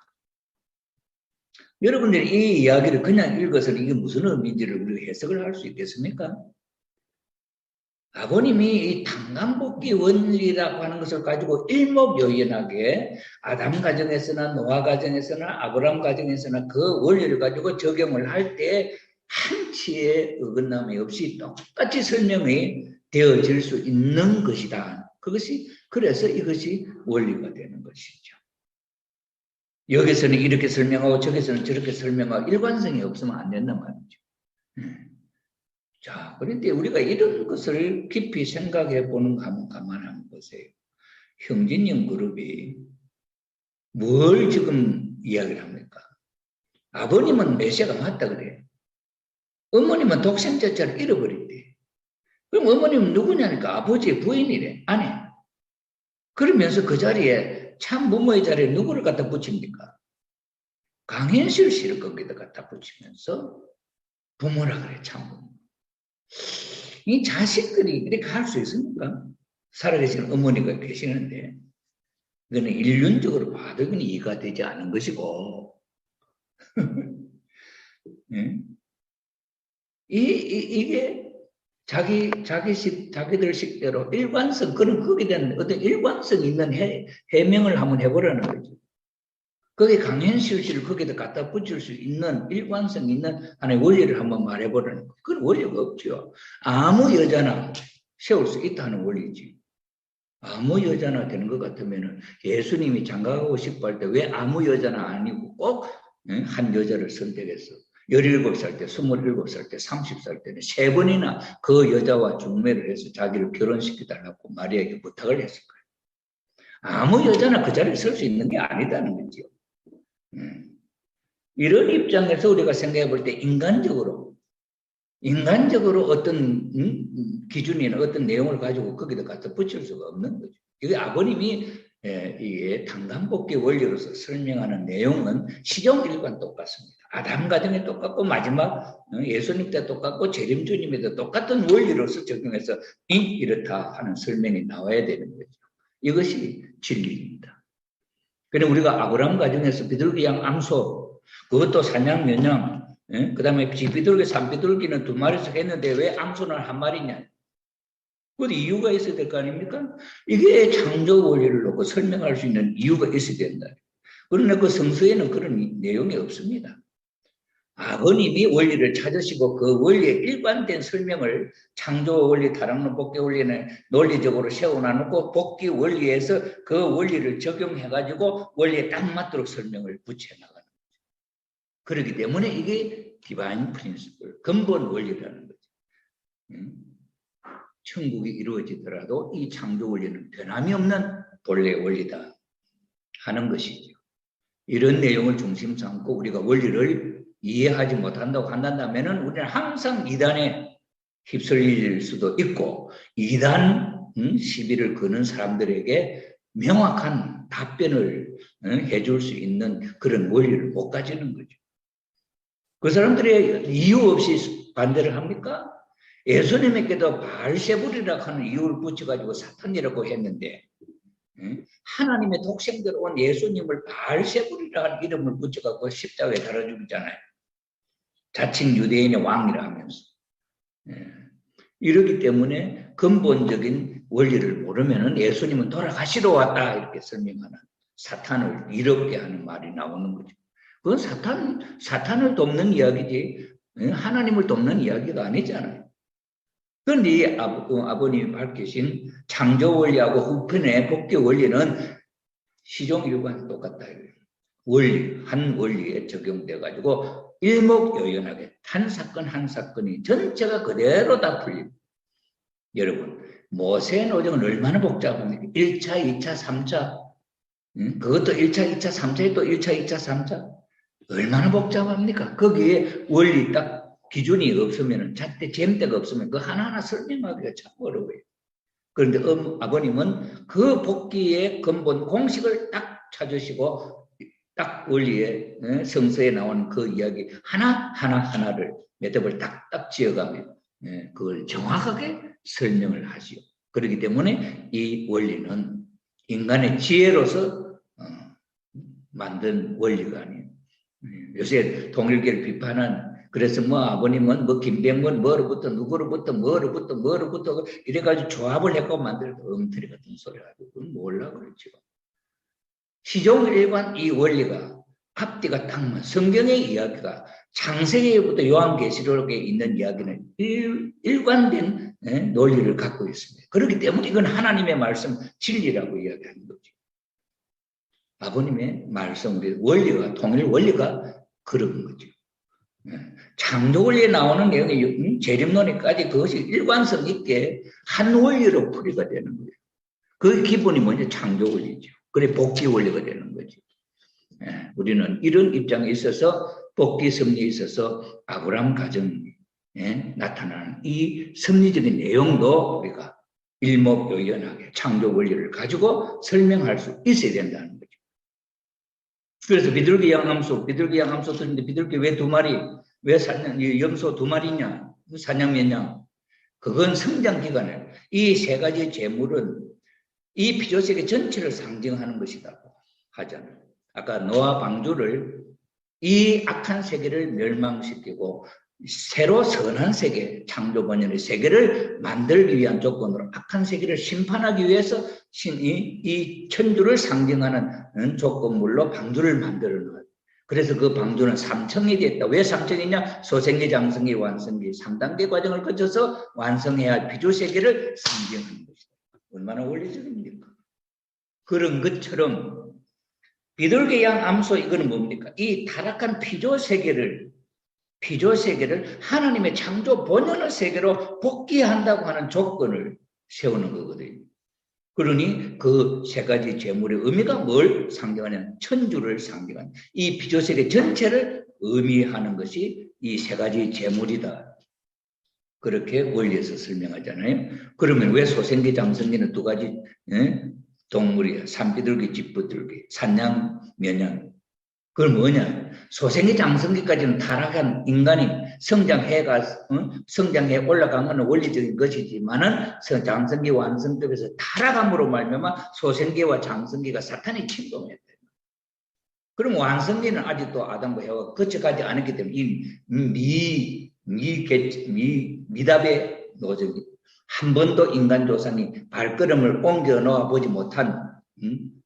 여러분들이 이 이야기를 그냥 읽어서 이게 무슨 의미인지를 우리가 해석을 할 수 있겠습니까? 아버님이 이 탕감복귀 원리라고 하는 것을 가지고 일목요연하게 아담 가정에서나 노아 가정에서나 아브라함 가정에서나 그 원리를 가지고 적용을 할 때 한치의 어긋남이 없이 똑같이 설명이 되어질 수 있는 것이다. 그래서 이것이 원리가 되는 것이죠. 여기서는 이렇게 설명하고 저기서는 저렇게 설명하고 일관성이 없으면 안 된단 말이죠. 자, 그런데 우리가 이런 것을 깊이 생각해 보는 거 한번 가만 한번 보세요. 형진영 그룹이 뭘 지금 이야기를 합니까? 아버님은 메시아가 맞다 그래요. 어머님은 독생자자를 잃어버린대. 그럼 어머님은 누구냐니까 아버지의 부인이래, 아내. 그러면서 그 자리에 참 부모의 자리에 누구를 갖다 붙입니까? 강현실 씨를 거기다 갖다 붙이면서 부모라 그래, 참 부모. 이 자식들이 이렇게 할 수 있습니까? 살아계신 어머니가 계시는데, 이거는 인륜적으로 봐도 이건 이해가 되지 않은 것이고, 네? 이게 자기들 식대로 일관성, 거기에 대한 어떤 일관성 있는 해명을 한번 해보라는 거죠. 거기에 강현실 씨를 거기다 갖다 붙일 수 있는 일관성 있는 하나의 원리를 한번 말해보라는 거. 그건 원리가 없죠. 아무 여자나 세울 수 있다는 원리지. 아무 여자나 되는 것 같으면 예수님이 장가가고 싶어 할 때 왜 아무 여자나 아니고 꼭 한 여자를 선택했어? 17살 때, 27살 때, 30살 때는 3번이나 그 여자와 중매를 해서 자기를 결혼시켜달라고 마리아에게 부탁을 했을 거예요. 아무 여자나 그 자리에 설 수 있는 게 아니다는 거죠. 이런 입장에서 우리가 생각해 볼 때 인간적으로 어떤 기준이나 어떤 내용을 가지고 거기다 갖다 붙일 수가 없는 거죠. 이게 아버님이 이게 당간복귀 원리로서 설명하는 내용은 시종일관 똑같습니다. 아담 가정에 똑같고 마지막 예수님 때 똑같고 재림주님에도 똑같은 원리로서 적용해서 이렇다 하는 설명이 나와야 되는 거죠. 이것이 진리입니다. 그래 우리가 아브라함 가정에서 비둘기 양 암소 그것도 사냥 면양 그 다음에 비둘기 산비둘기는 2마리씩 했는데 왜 암소는 1마리냐? 그 이유가 있어야 될 거 아닙니까? 이게 창조 원리를 놓고 설명할 수 있는 이유가 있어야 된다. 그러나 그 성서에는 그런 내용이 없습니다. 아버님이 원리를 찾으시고 그 원리의 일관된 설명을 창조 원리, 다락론 복귀 원리는 논리적으로 세워놔놓고 복귀 원리에서 그 원리를 적용해가지고 원리에 딱 맞도록 설명을 붙여나가는 거죠. 그렇기 때문에 이게 디바인 프린시플, 근본 원리라는 거죠. 천국이 이루어지더라도 이 창조 원리는 변함이 없는 본래 원리다 하는 것이죠. 이런 내용을 중심 삼고 우리가 원리를 이해하지 못한다고 한다면 우리는 항상 이단에 휩쓸릴 수도 있고 이단 시비를 거는 사람들에게 명확한 답변을 해줄 수 있는 그런 원리를 못 가지는 거죠. 그 사람들의 이유 없이 반대를 합니까? 예수님에게도 바알세불이라고 하는 이유를 붙여가지고 사탄이라고 했는데 하나님의 독생대로 온 예수님을 바알세불이라는 이름을 붙여가지고 십자가에 달아주잖아요. 자칭 유대인의 왕이라 하면서. 이러기 때문에 근본적인 원리를 모르면 예수님은 돌아가시러 왔다 이렇게 설명하는 사탄을 이롭게 하는 말이 나오는 거죠. 그건 사탄을 돕는 이야기지 하나님을 돕는 이야기가 아니잖아요. 그런데 이 아버님이 밝히신 창조 원리하고 후편의 복귀 원리는 시종일관 똑같다. 원리, 한 원리에 적용돼가지고 일목요연하게 한 사건 한 사건이 전체가 그대로 다 풀립니다. 여러분, 모세의 노정은 얼마나 복잡합니까? 1차, 2차, 3차. 그것도 1차, 2차, 3차에 또 1차, 2차, 3차. 얼마나 복잡합니까? 거기에 원리 딱 기준이 없으면 잣대 잼대가 없으면 그 하나하나 설명하기가 참 어려워요. 그런데 아버님은 그 복귀의 근본 공식을 딱 찾으시고 딱 원리에 성서에 나오는 그 이야기 하나를 매듭을 딱딱 지어가며 그걸 정확하게 설명을 하시오. 그렇기 때문에 이 원리는 인간의 지혜로서 만든 원리가 아니에요. 요새 통일교를 비판한 그래서 뭐 아버님은 뭐 김병문 뭐로부터 누구로부터 뭐로부터 이래가지고 조합을 해고 만들고 엉터리 같은 소리 하고 그건 몰라 그렇죠. 시종일관 이 원리가 앞뒤가 딱 맞. 성경의 이야기가 창세기부터 요한계시록에 있는 이야기는 일관된 논리를 갖고 있습니다. 그렇기 때문에 이건 하나님의 말씀 진리라고 이야기하는 거죠. 아버님의 말씀 원리가 통일 원리가 그런 거죠. 창조 원리에 나오는 내용이 재림론에까지 그것이 일관성 있게 한 원리로 풀이가 되는 거예요. 그 기본이 뭐냐? 창조 원리죠. 그래 복귀 원리가 되는 거죠. 우리는 이런 입장에 있어서 복귀 섭리에 있어서 아브라함 가정에 나타나는 이 섭리적인 내용도 우리가 일목요연하게 창조 원리를 가지고 설명할 수 있어야 된다는 거죠. 그래서 비둘기 양암소 들는데 비둘기 왜 2마리? 왜 염소 2마리냐? 사냥 몇 냥? 그건 성장 기간에 이 3가지 재물은 이 피조세계 전체를 상징하는 것이라고 하잖아요. 아까 노아 방주를 이 악한 세계를 멸망시키고 새로 선한 세계, 창조 번연의 세계를 만들기 위한 조건으로 악한 세계를 심판하기 위해서 이 천주를 상징하는 조건물로 방주를 만들어 놓아요. 그래서 그 방주는 3층이 됐다. 왜 3층이냐? 소생계, 장성계, 완성계 3단계 과정을 거쳐서 완성해야 할 피조세계를 상징하는 것이다. 얼마나 원리적입니까? 그런 것처럼 비둘기 양 암소 이거는 뭡니까? 이 타락한 피조 세계를 피조 세계를 하나님의 창조 본연의 세계로 복귀한다고 하는 조건을 세우는 거거든요. 그러니 그 세 가지 제물의 의미가 뭘 상징하냐면 천주를 상징하는 이 피조 세계 전체를 의미하는 것이 이 세 가지 제물이다. 그렇게 원리에서 설명하잖아요. 그러면 왜 소생기 장성기는 두 가지 동물이야? 산비둘기, 집비둘기, 산양, 면양. 그건 뭐냐? 소생기 장성기까지는 타락한 인간이 성장해 올라간 것은 원리적인 것이지만은 장성기 완성급에서 타락함으로 말미암아 소생기와 장성기가 사탄이 침범했다. 그럼 완성기는 아직도 아담과 해와가 거쳐가지 않았기 때문에 이 미답의 노정이 한 번도 인간 조상이 발걸음을 옮겨 놓아 보지 못한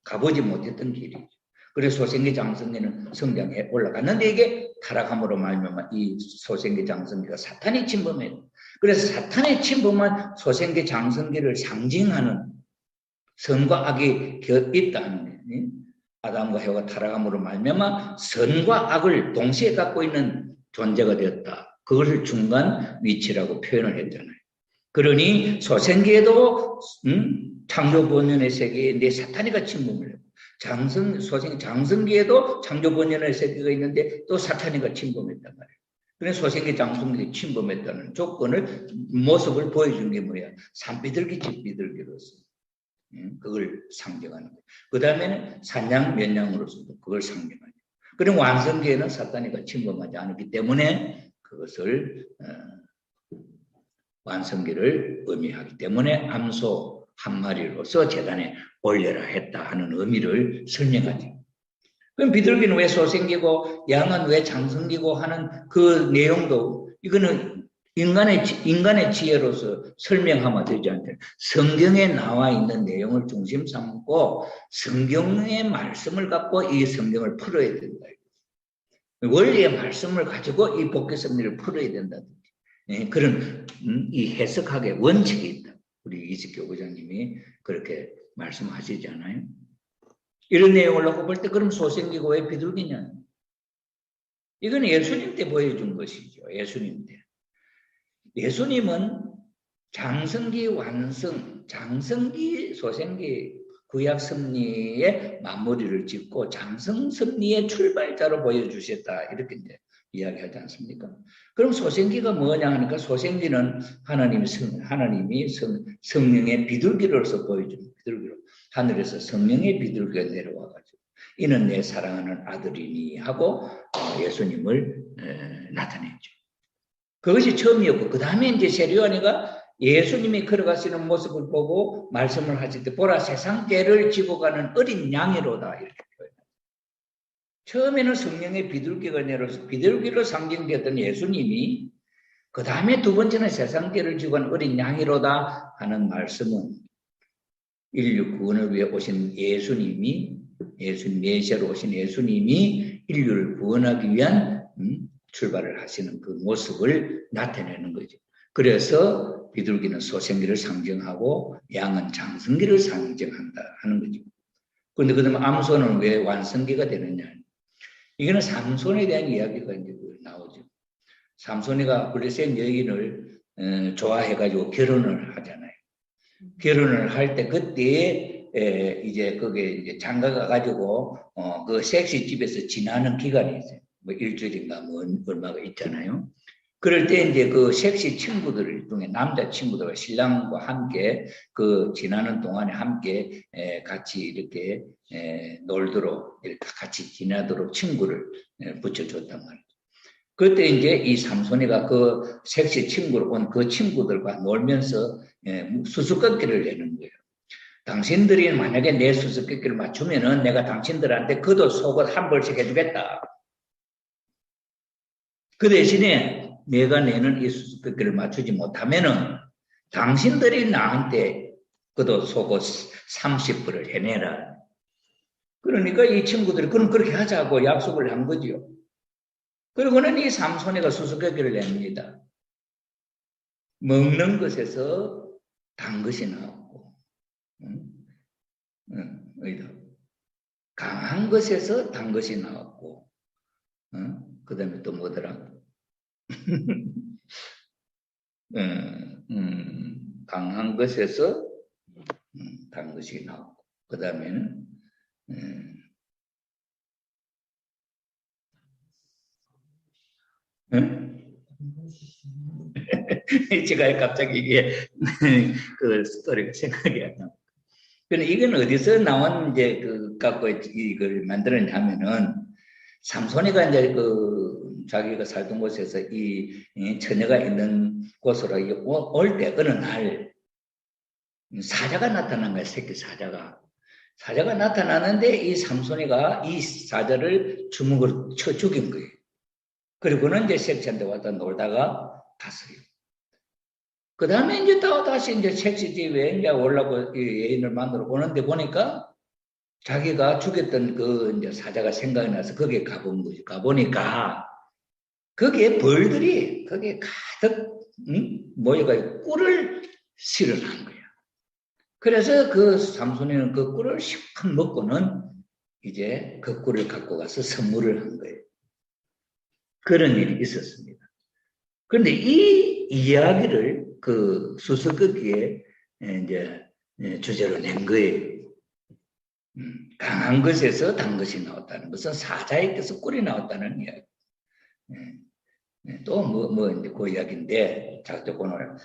가보지 못했던 길이죠. 그래서 소생기 장성기는 성장해 올라갔는데 이게 타락함으로 말미암아 이 소생기 장성기가 사탄이 침범해. 그래서 사탄이 침범한 소생기 장성기를 상징하는 선과 악이 있다는 거예요. 아담과 해와가 타락함으로 말미암아 선과 악을 동시에 갖고 있는 존재가 되었다. 그것을 중간 위치라고 표현을 했잖아요. 그러니 소생기에도 창조 본연의 세계에 내 사탄이가 침범을 했고 장성기에도 창조 본연의 세계가 있는데 또 사탄이가 침범했단 말이에요. 그래서 소생기 장성기가 침범했다는 조건을 모습을 보여준 게 뭐야? 산비둘기 집비둘기로서 그걸 상징하는 거예요. 그 다음에는 산양 면양으로서도 그걸 상징하죠. 그럼 완성기에는 사탄이가 침범하지 않았기 때문에 그것을 완성기를 의미하기 때문에 암소 한 마리로서 제단에 올려라 했다 하는 의미를 설명하죠. 그럼 비둘기는 왜 소생기고 양은 왜 장성기고 하는 그 내용도 이거는 인간의 지혜로서 설명하면 되지 않죠. 성경에 나와 있는 내용을 중심 삼고 성경의 말씀을 갖고 이 성경을 풀어야 된다. 원리의 말씀을 가지고 이 복귀 섭리를 풀어야 된다. 그런 이 해석학의 원칙이 있다. 우리 이식교 부장님이 그렇게 말씀하시지 않아요? 이런 내용을 놓고 볼 때 그럼 소생기고 왜 비둘기냐? 이건 예수님 때 보여준 것이죠. 예수님 때. 예수님은 장성기 완성, 장성기 소생기 구약 섭리의 마무리를 짓고 장성 섭리의 출발자로 보여주셨다. 이렇게 이제 이야기하지 않습니까? 그럼 소생기가 뭐냐 하니까 소생기는 하나님이 성령의 비둘기로서 보여줍니다. 비둘기로. 하늘에서 성령의 비둘기가 내려와가지고 이는 내 사랑하는 아들이니 하고 예수님을 나타냈죠. 그것이 처음이었고 그 다음에 이제 세리요한이가 예수님이 걸어가시는 모습을 보고 말씀을 하실 때 보라 세상 죄를 지고 가는 어린 양이로다 이렇게 표현합니다. 처음에는 성령의 비둘기가 내려서 비둘기로 상징되었던 예수님이 그 다음에 두 번째는 세상 죄를 지고 가는 어린 양이로다 하는 말씀은 인류 구원을 위해 오신 예수님이 메시아로 오신 예수님이 인류를 구원하기 위한 출발을 하시는 그 모습을 나타내는 거죠. 그래서 비둘기는 소생기를 상징하고 양은 장성기를 상징한다 하는 거죠. 그런데 그러면 암소는 왜 완성기가 되느냐? 이거는 삼손에 대한 이야기가 이제 나오죠. 삼손이가 블레셋 여인을 좋아해가지고 결혼을 하잖아요. 결혼을 할 때 그때에 이제 그게 이제 장가가 가지고 그 섹시 집에서 지나는 기간이 있어요. 뭐 일주일인가 뭐 얼마가 있잖아요. 그럴 때 이제 그 섹시 친구들 중에 남자 친구들과 신랑과 함께 그 지나는 동안에 함께 같이 이렇게 놀도록 이렇게 같이 지나도록 친구를 붙여줬단 말이죠. 그때 이제 이 삼손이가 그 섹시 친구로 온 그 친구들과 놀면서 수수께끼를 내는 거예요. 당신들이 만약에 내 수수께끼를 맞추면은 내가 당신들한테 그도 속옷 한 벌씩 해주겠다. 그 대신에 내가 내는 이 수수께끼를 맞추지 못하면은 당신들이 나한테 그도 속옷 30벌을 해내라. 그러니까 이 친구들이 그럼 그렇게 하자고 약속을 한 거죠. 그리고는 이 삼손이가 수수께끼를 냅니다. 먹는 것에서 단 것이 나왔고, 강한 것에서 단 것이 나왔고, 그 다음에 또 뭐더라? 강한 것에서 단 것이 나오고, 그 다음에는 제가 갑자기 이게 그 스토리가 생각이 안 나. 근데 이건 어디서 나온 이제 그 갖고 이걸 만들었냐면은 삼손이가 이제 그 자기가 살던 곳에서 이 처녀가 있는 곳으로 올 때 어느 날 사자가 나타난 거야. 새끼 사자가 나타나는데 이 삼손이가 이 사자를 주먹으로 쳐 죽인 거예요. 그리고는 이제 섹시한테 왔다 놀다가 갔어요. 그 다음에 이제 다시 이제 섹시집에 이제 올라고 애인을 만나러 오는데 보니까 자기가 죽였던 그 이제 사자가 생각이 나서 거기에 가본 거지. 가보니까 거기에 벌들이 거기에 가득 모여가 꿀을 실어난 거야. 그래서 그 삼손이는 그 꿀을 실컷 먹고는 이제 그 꿀을 갖고 가서 선물을 한 거예요. 그런 일이 있었습니다. 그런데 이 이야기를 그 수수께끼에 이제 주제로 낸 거예요. 강한 것에서 단 것이 나왔다는 것은 사자에게서 꿀이 나왔다는 이야기. 또 이제 그 이야기인데, 자, 오늘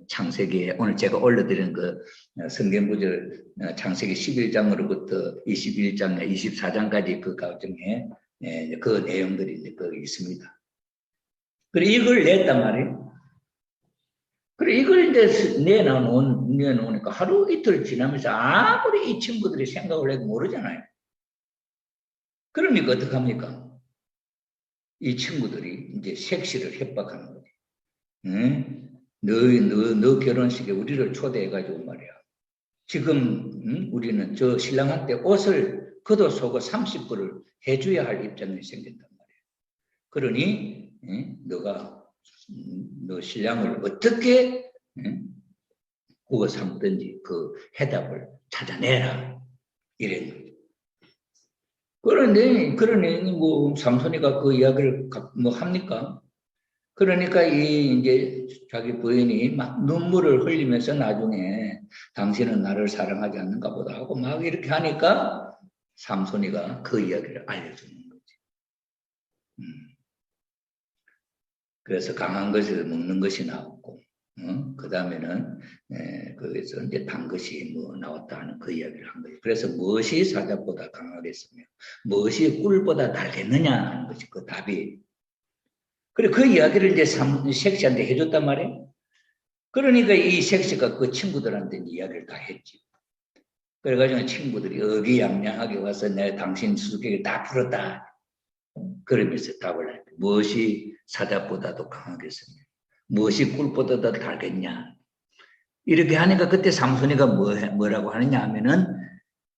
창세기 오늘 제가 올려드린 그 성경 구절 창세기 11장으로부터 21장, 24장까지 그 가정에 그 내용들이 이제 거기 있습니다. 그리고 이걸 냈단 말이에요. 그리고 이걸 이제 내놓으니까 하루 이틀 지나면서 아무리 이 친구들이 생각을 해도 모르잖아요. 그러니까 어떡합니까? 이 친구들이 이제 색시를 협박하는 거지. 응? 너 결혼식에 우리를 초대해가지고 말이야. 지금 우리는 저 신랑한테 옷을 겉옷 속옷 30불을 해줘야 할 입장이 생겼단 말이야. 그러니 너 신랑을 어떻게 구워 삼든지 그 해답을 찾아내라. 이런 거죠. 그러니 뭐 삼손이가 그 이야기를 뭐 합니까? 그러니까 이제 자기 부인이 막 눈물을 흘리면서 나중에 당신은 나를 사랑하지 않는가 보다 하고 막 이렇게 하니까 삼손이가 그 이야기를 알려주는 거지. 그래서 강한 것을 먹는 것이 나왔고, 그 다음에는 거기서 이제 단 것이 뭐 나왔다 하는 그 이야기를 한 거예요. 그래서 무엇이 사자보다 강하겠으며 무엇이 꿀보다 날겠느냐 하는 것이 그 답이. 그리고 그 이야기를 이제 섹시한테 해줬단 말이에요. 그러니까 이 섹시가 그 친구들한테 이야기를 다 했지. 그래가지고 친구들이 의기양양하게 와서 내가 당신 수수께끼 다 풀었다. 그러면서 답을 해. 무엇이 사자보다도 강하겠으며 무엇이 꿀보다도 달겠냐. 이렇게 하니까 그때 삼손이가 뭐라고 하느냐 하면은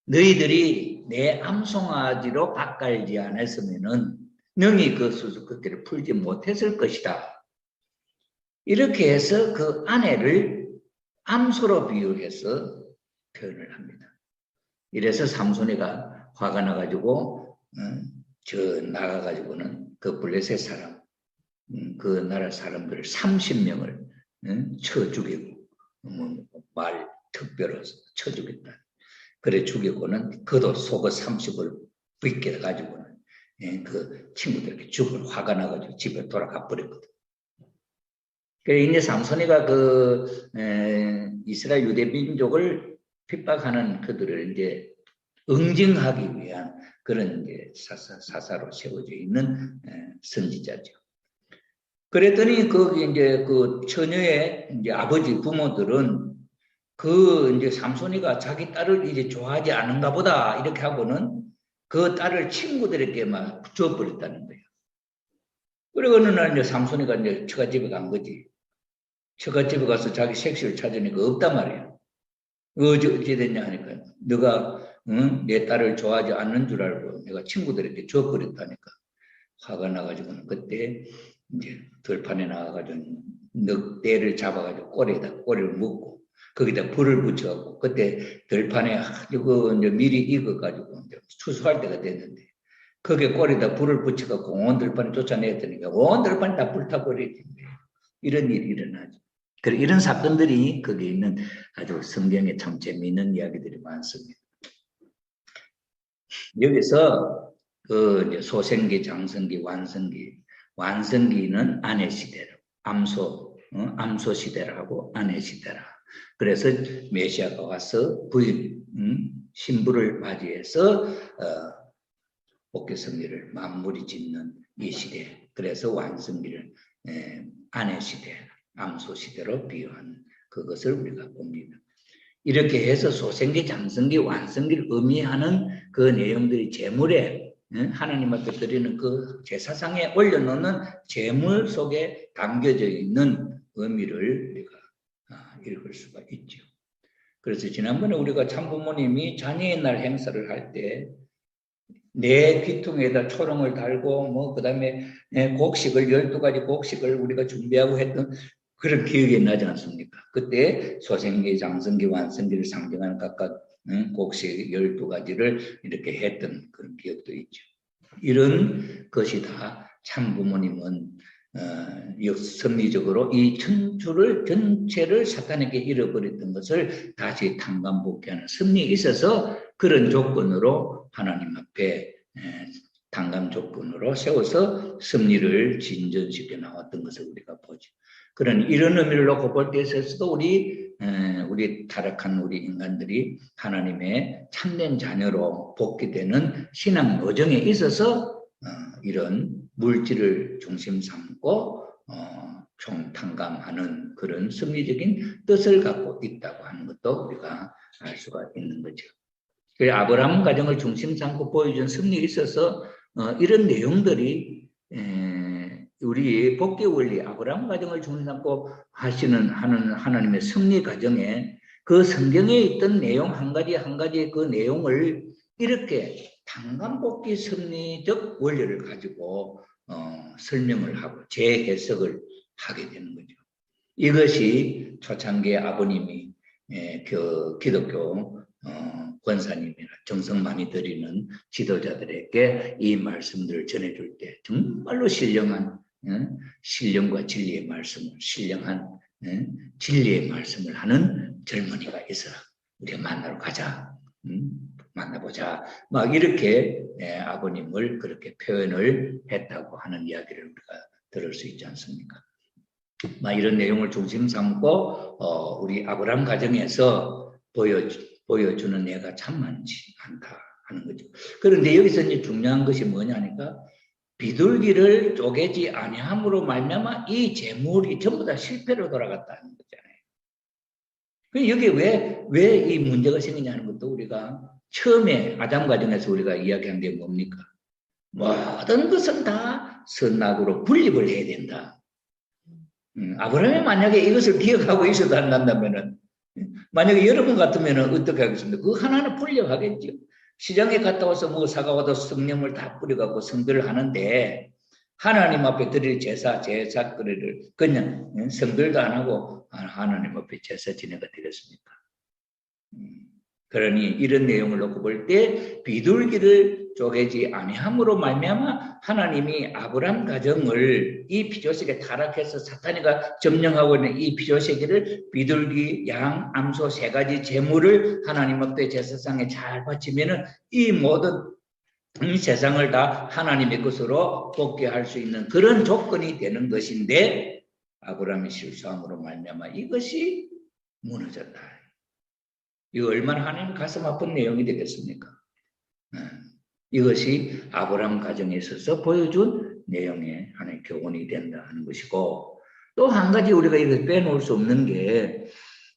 너희들이 내 암송아지로 밭갈지 않았으면은 능히 그 수수께끼를 풀지 못했을 것이다. 이렇게 해서 그 아내를 암소로 비유해서 표현을 합니다. 이래서 삼손이가 화가 나가지고 나가가지고는 그 블레셋 사람, 그 나라 사람들을 30명을 쳐 죽이고 말 특별로 쳐 죽였다. 그래 죽이고는 그도 속옷 30을 벗겨 가지고는 그 친구들에게 죽을 화가 나가지고 집에 돌아가 버렸거든. 그래 이제 삼손이가 그 이스라엘 유대 민족을 핍박하는 그들을 이제 응징하기 위한 그런 이제 사사로 세워져 있는 선지자죠. 그랬더니 거기 이제 그 처녀의 이제 아버지 부모들은 그 이제 삼손이가 자기 딸을 이제 좋아하지 않은가 보다 이렇게 하고는 그 딸을 친구들에게 막 줘버렸다는 거예요. 그리고 어느 날 이제 삼손이가 이제 처갓집에 간 거지. 처갓집에 가서 자기 색시를 찾으니까 없단 말이야. 어찌 됐냐 하니까 너가 내 딸을 좋아하지 않는 줄 알고 내가 친구들에게 줘버렸다니까. 화가 나가지고는 그때 이제 들판에 나가가지고 늑대를 잡아가지고 꼬리를 묶고 거기다 불을 붙여갖고 그때 들판에 이거 이제 미리 익어가지고 이제 추수할 때가 됐는데 거기에 꼬리다 불을 붙여갖고 온 들판에 쫓아내더니까 온 들판이 다 불타버리는 거예요. 이런 일이 일어나죠. 이런 사건들이 거기에 있는 아주 성경에 참 재미있는 이야기들이 많습니다. 여기서 그 소생기, 장성기, 완성기는 아내 시대로 암소 시대라고 아내 시대라. 그래서 메시아가 와서 부인 신부를 맞이해서 복귀 승리를 마무리 짓는 이 시대. 그래서 완성기를 아내 시대, 암소 시대로 비유한 그것을 우리가 봅니다. 이렇게 해서 소생기, 장성기, 완성기를 의미하는 그 내용들이 제물에 하나님 앞에 드리는 그 제사상에 올려놓는 제물 속에 담겨져 있는 의미를 우리가 읽을 수가 있죠. 그래서 지난번에 우리가 참부모님이 자녀의 날 행사를 할 때 내 귀퉁이에다 초롱을 달고 그 다음에 곡식을 12가지 곡식을 우리가 준비하고 했던 그런 기억이 나지 않습니까? 그때 소생기, 장성기, 완성기를 상징하는 각각 곡식 12가지를 이렇게 했던 그런 기억도 있죠. 이런 것이 다 참부모님은 섭리적으로 이 천주를 전체를 사탄에게 잃어버렸던 것을 다시 탕감복귀하는 섭리에 있어서 그런 조건으로 하나님 앞에 탕감 조건으로 세워서 섭리를 진전시켜 나왔던 것을 우리가 보죠. 그런 이런 의미를 놓고 볼 때 있어서도 우리 타락한 우리 인간들이 하나님의 참된 자녀로 복귀되는 신앙 여정에 있어서 이런 물질을 중심 삼고 총탕감하는 그런 섭리적인 뜻을 갖고 있다고 하는 것도 우리가 알 수가 있는 거죠. 그래서 아브라함 가정을 중심 삼고 보여준 섭리에 있어서 이런 내용들이 우리 복귀 원리 아브라함 가정을 중심 삼고 하는 하나님의 섭리 가정에 그 성경에 있던 내용 한 가지 그 내용을 이렇게 탕감복귀 섭리적 원리를 가지고 설명을 하고 재해석을 하게 되는 거죠. 이것이 초창기에 아버님이 기독교 권사님이나 정성 많이 들이는 지도자들에게 이 말씀들을 전해줄 때 정말로 신령한 신령과 진리의 말씀을 신령한 진리의 말씀을 하는 젊은이가 있어라. 우리가 만나러 가자. 만나보자. 막 이렇게 아버님을 그렇게 표현을 했다고 하는 이야기를 우리가 들을 수 있지 않습니까? 막 이런 내용을 중심 삼고 우리 아브라함 가정에서 보여주는 예가 참 많지 않다 하는 거죠. 그런데 여기서 이제 중요한 것이 뭐냐니까 비둘기를 쪼개지 아니함으로 말미암아 이 재물이 전부 다 실패로 돌아갔다는 거잖아요. 여기 왜 이 문제가 생기냐는 것도 우리가 처음에 아담 가정에서 우리가 이야기한 게 뭡니까? 모든 것은 다 선악으로 분립을 해야 된다. 아브라함이 만약에 이것을 기억하고 있어도 안 난다면은 만약에 여러분 같으면 어떻게 하겠습니까? 그 하나는 분립하겠죠. 시장에 갔다 와서 사과와도 성령을 다 뿌려갖고 성별을 하는데 하나님 앞에 드릴 제사거리를 그냥 성별도 안 하고 하나님 앞에 제사 지내가 되겠습니까? 그러니 이런 내용을 놓고 볼 때 비둘기를 쪼개지 아니함으로 말미암아 하나님이 아브라함 가정을 이 피조세계 타락해서 사탄이가 점령하고 있는 이 피조세계를 비둘기, 양, 암소 3가지 제물을 하나님 앞에 제사상에 잘 바치면은 이 모든 세상을 다 하나님의 것으로 복귀할 수 있는 그런 조건이 되는 것인데 아브라함이 실수함으로 말미암아 이것이 무너졌다. 이거 얼마나 하나님 가슴 아픈 내용이 되겠습니까? 이것이 아브라함 가정에 있어서 보여준 내용의 하나의 교훈이 된다 하는 것이고 또 한 가지 우리가 이거 빼놓을 수 없는 게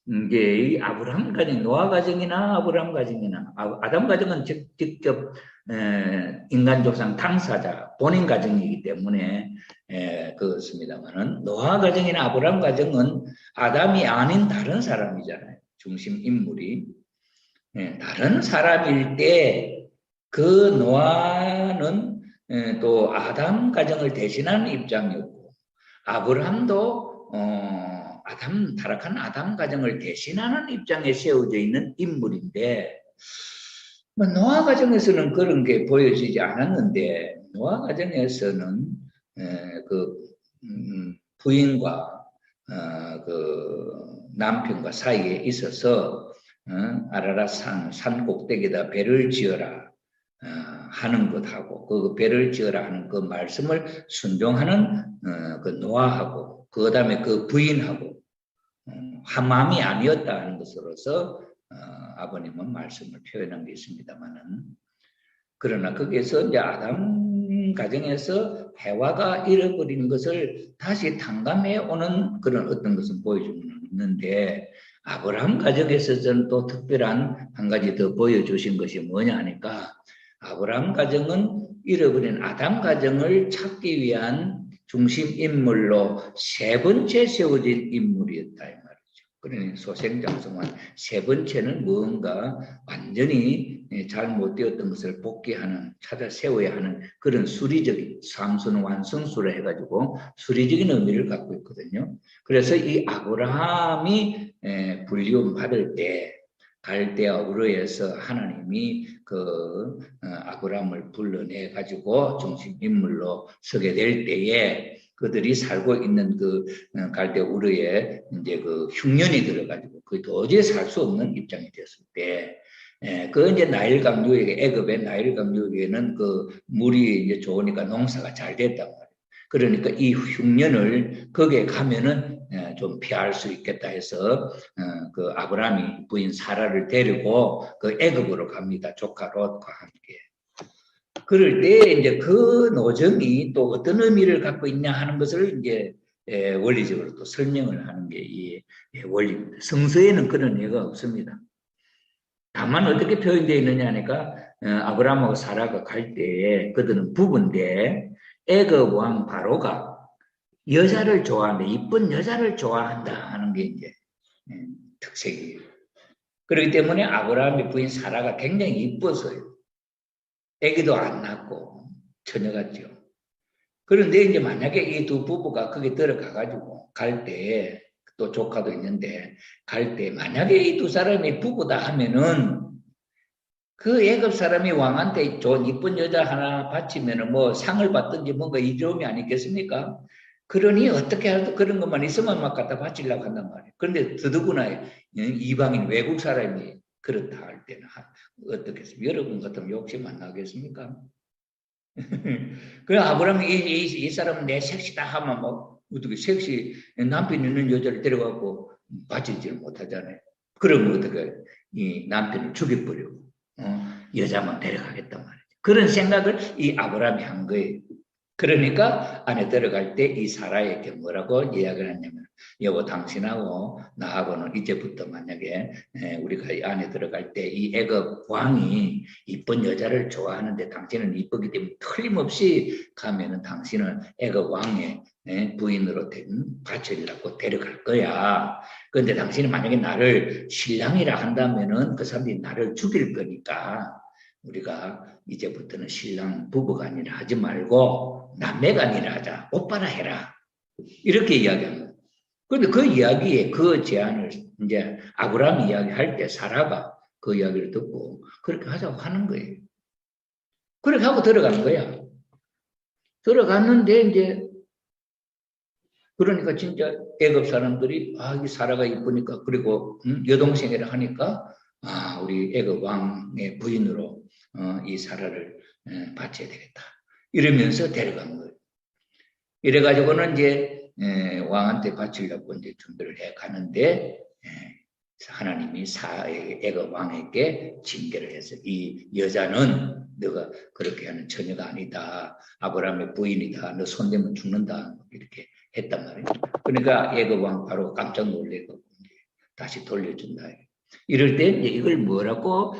이게 이 아브라함 가정, 노아 가정이나 아브라함 가정이나 아담 가정은 직접 인간 조상 당사자 본인 가정이기 때문에 그렇습니다만은 노아 가정이나 아브라함 가정은 아담이 아닌 다른 사람이잖아요. 중심 인물이 다른 사람일 때 그 노아는 또 아담 가정을 대신하는 입장이었고 아브라함도 타락한 아담 가정을 대신하는 입장에 세워져 있는 인물인데 뭐 노아 과정에서는 그런 게 보여지지 않았는데 노아 과정에서는 그 부인과 그 남편과 사이에 있어서 아라랏 산 꼭대기에다 배를 지어라 하는 것하고 그 배를 지어라 하는 그 말씀을 순종하는 그 노아하고 그 다음에 그 부인하고 한 마음이 아니었다 하는 것으로서 아버님은 말씀을 표현한 게 있습니다만은 그러나 거기에서 이제 아담 가정에서 해와가 잃어버린 것을 다시 탕감해 오는 그런 어떤 것을 보여주는데 아브라함 가정에서는 또 특별한 한 가지 더 보여주신 것이 뭐냐 하니까 아브라함 가정은 잃어버린 아담 가정을 찾기 위한 중심 인물로 세 번째 세워진 인물이었다 이 말이죠. 그러니 소생장성한 세 번째는 무언가 완전히 잘못되었던 것을 복귀하는 찾아 세워야 하는 그런 수리적인 삼순 완성수라 해가지고 수리적인 의미를 갖고 있거든요. 그래서 이 아브라함이 불리움 받을 때 갈대아 우르에서 하나님이 그 아브라함을 불러내 가지고 중심 인물로 서게 될 때에 그들이 살고 있는 그 갈대아 우르에 이제 그 흉년이 들어가지고 그 도저히 살 수 없는 입장이 됐을 때, 그 이제 나일 강류에게 애굽의 나일 강류에는 그 물이 이제 좋으니까 농사가 잘 됐단 말이에요. 그러니까 이 흉년을 거기에 가면은 좀 피할 수 있겠다 해서 그 아브라함이 부인 사라를 데리고 그 애굽으로 갑니다. 조카 롯과 함께. 그럴 때 이제 그 노정이 또 어떤 의미를 갖고 있냐 하는 것을 이제 원리적으로 또 설명을 하는 게 이 원리입니다. 성서에는 그런 예가 없습니다. 다만 어떻게 표현되어 있느냐 하니까 아브라함하고 사라가 갈 때에 그들은 부부인데 애굽 왕 바로가 여자를 좋아한다, 이쁜 여자를 좋아한다 하는 게 이제 특색이에요. 그렇기 때문에 아브라함의 부인 사라가 굉장히 이뻐서요. 애기도 안 낳고 처녀 같죠. 그런데 이제 만약에 이 두 부부가 거기 들어가가지고 갈 때 또 조카도 있는데 갈 때 만약에 이 두 사람이 부부다 하면은 그 애굽 사람이 왕한테 좋은 이쁜 여자 하나 바치면은 뭐 상을 받든지 뭔가 이로움이 아니겠습니까? 그러니 어떻게 해도 그런 것만 있으면 막 갖다 바치려고 한단 말이에요. 그런데 더더구나 이방인 외국 사람이 그렇다 할 때는 어떻겠습니까? 여러분 같으면 욕심 안 나겠습니까? 그 아브라함이 이 사람은 내 섹시다 하면 뭐 어떻게 섹시 남편 있는 여자를 데려가고 바치지를 못하잖아요. 그러면 어떻게 이 남편을 죽여버리고 여자만 데려가겠단 말이죠. 그런 생각을 이 아브라함이 한 거예요. 그러니까 안에 들어갈 때 이 사라에게 뭐라고 이야기를 했냐면 여보 당신하고 나하고는 이제부터 만약에 우리가 안에 들어갈 때 이 애굽 왕이 이쁜 여자를 좋아하는데 당신은 이쁘기 때문에 틀림없이 가면은 당신은 애굽 왕의 부인으로 된 바쳐리라고 데려갈 거야. 그런데 당신이 만약에 나를 신랑이라 한다면은 그 사람들이 나를 죽일 거니까 우리가 이제부터는 신랑 부부가 아니라 하지 말고 남매가 아니라 하자. 오빠라 해라. 이렇게 이야기한 거예요. 그런데 그 이야기에 그 제안을 이제 아브라함이 이야기할 때 사라가 그 이야기를 듣고 그렇게 하자고 하는 거예요. 그렇게 하고 들어간 거야. 들어갔는데 이제 그러니까 진짜 애굽 사람들이 이 사라가 이쁘니까 그리고 여동생이라 하니까 우리 애굽 왕의 부인으로 이 사라를 바쳐야 되겠다. 이러면서 데려간 거예요. 이래가지고는 이제 왕한테 바치려고 이제 준비를 해 가는데 하나님이 애굽 왕에게 징계를 해서 이 여자는 너가 그렇게 하는 처녀가 아니다. 아브라함의 부인이다. 너 손대면 죽는다. 이렇게 했단 말이에요. 그러니까 애굽 왕 바로 깜짝 놀래고 다시 돌려준다. 이럴 때 이걸 뭐라고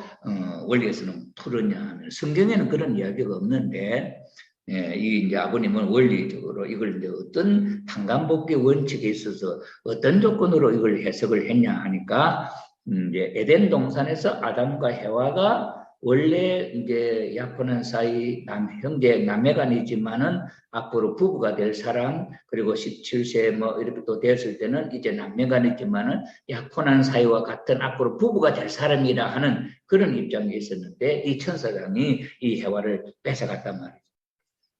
원리에서는 풀었냐 하면 성경에는 그런 이야기가 없는데 이 이제 아버님은 원리적으로 이걸 이제 어떤 탕감복귀 원칙에 있어서 어떤 조건으로 이걸 해석을 했냐 하니까 이제 에덴 동산에서 아담과 해와가 원래 이제 약혼한 사이 형제 남매간이지만은 앞으로 부부가 될 사람, 그리고 17세 뭐 이렇게 또 됐을 때는 이제 남매간이지만은 약혼한 사이와 같은 앞으로 부부가 될 사람이라 하는 그런 입장이 있었는데 이 천사장이 이 해와를 뺏어갔단 말이죠.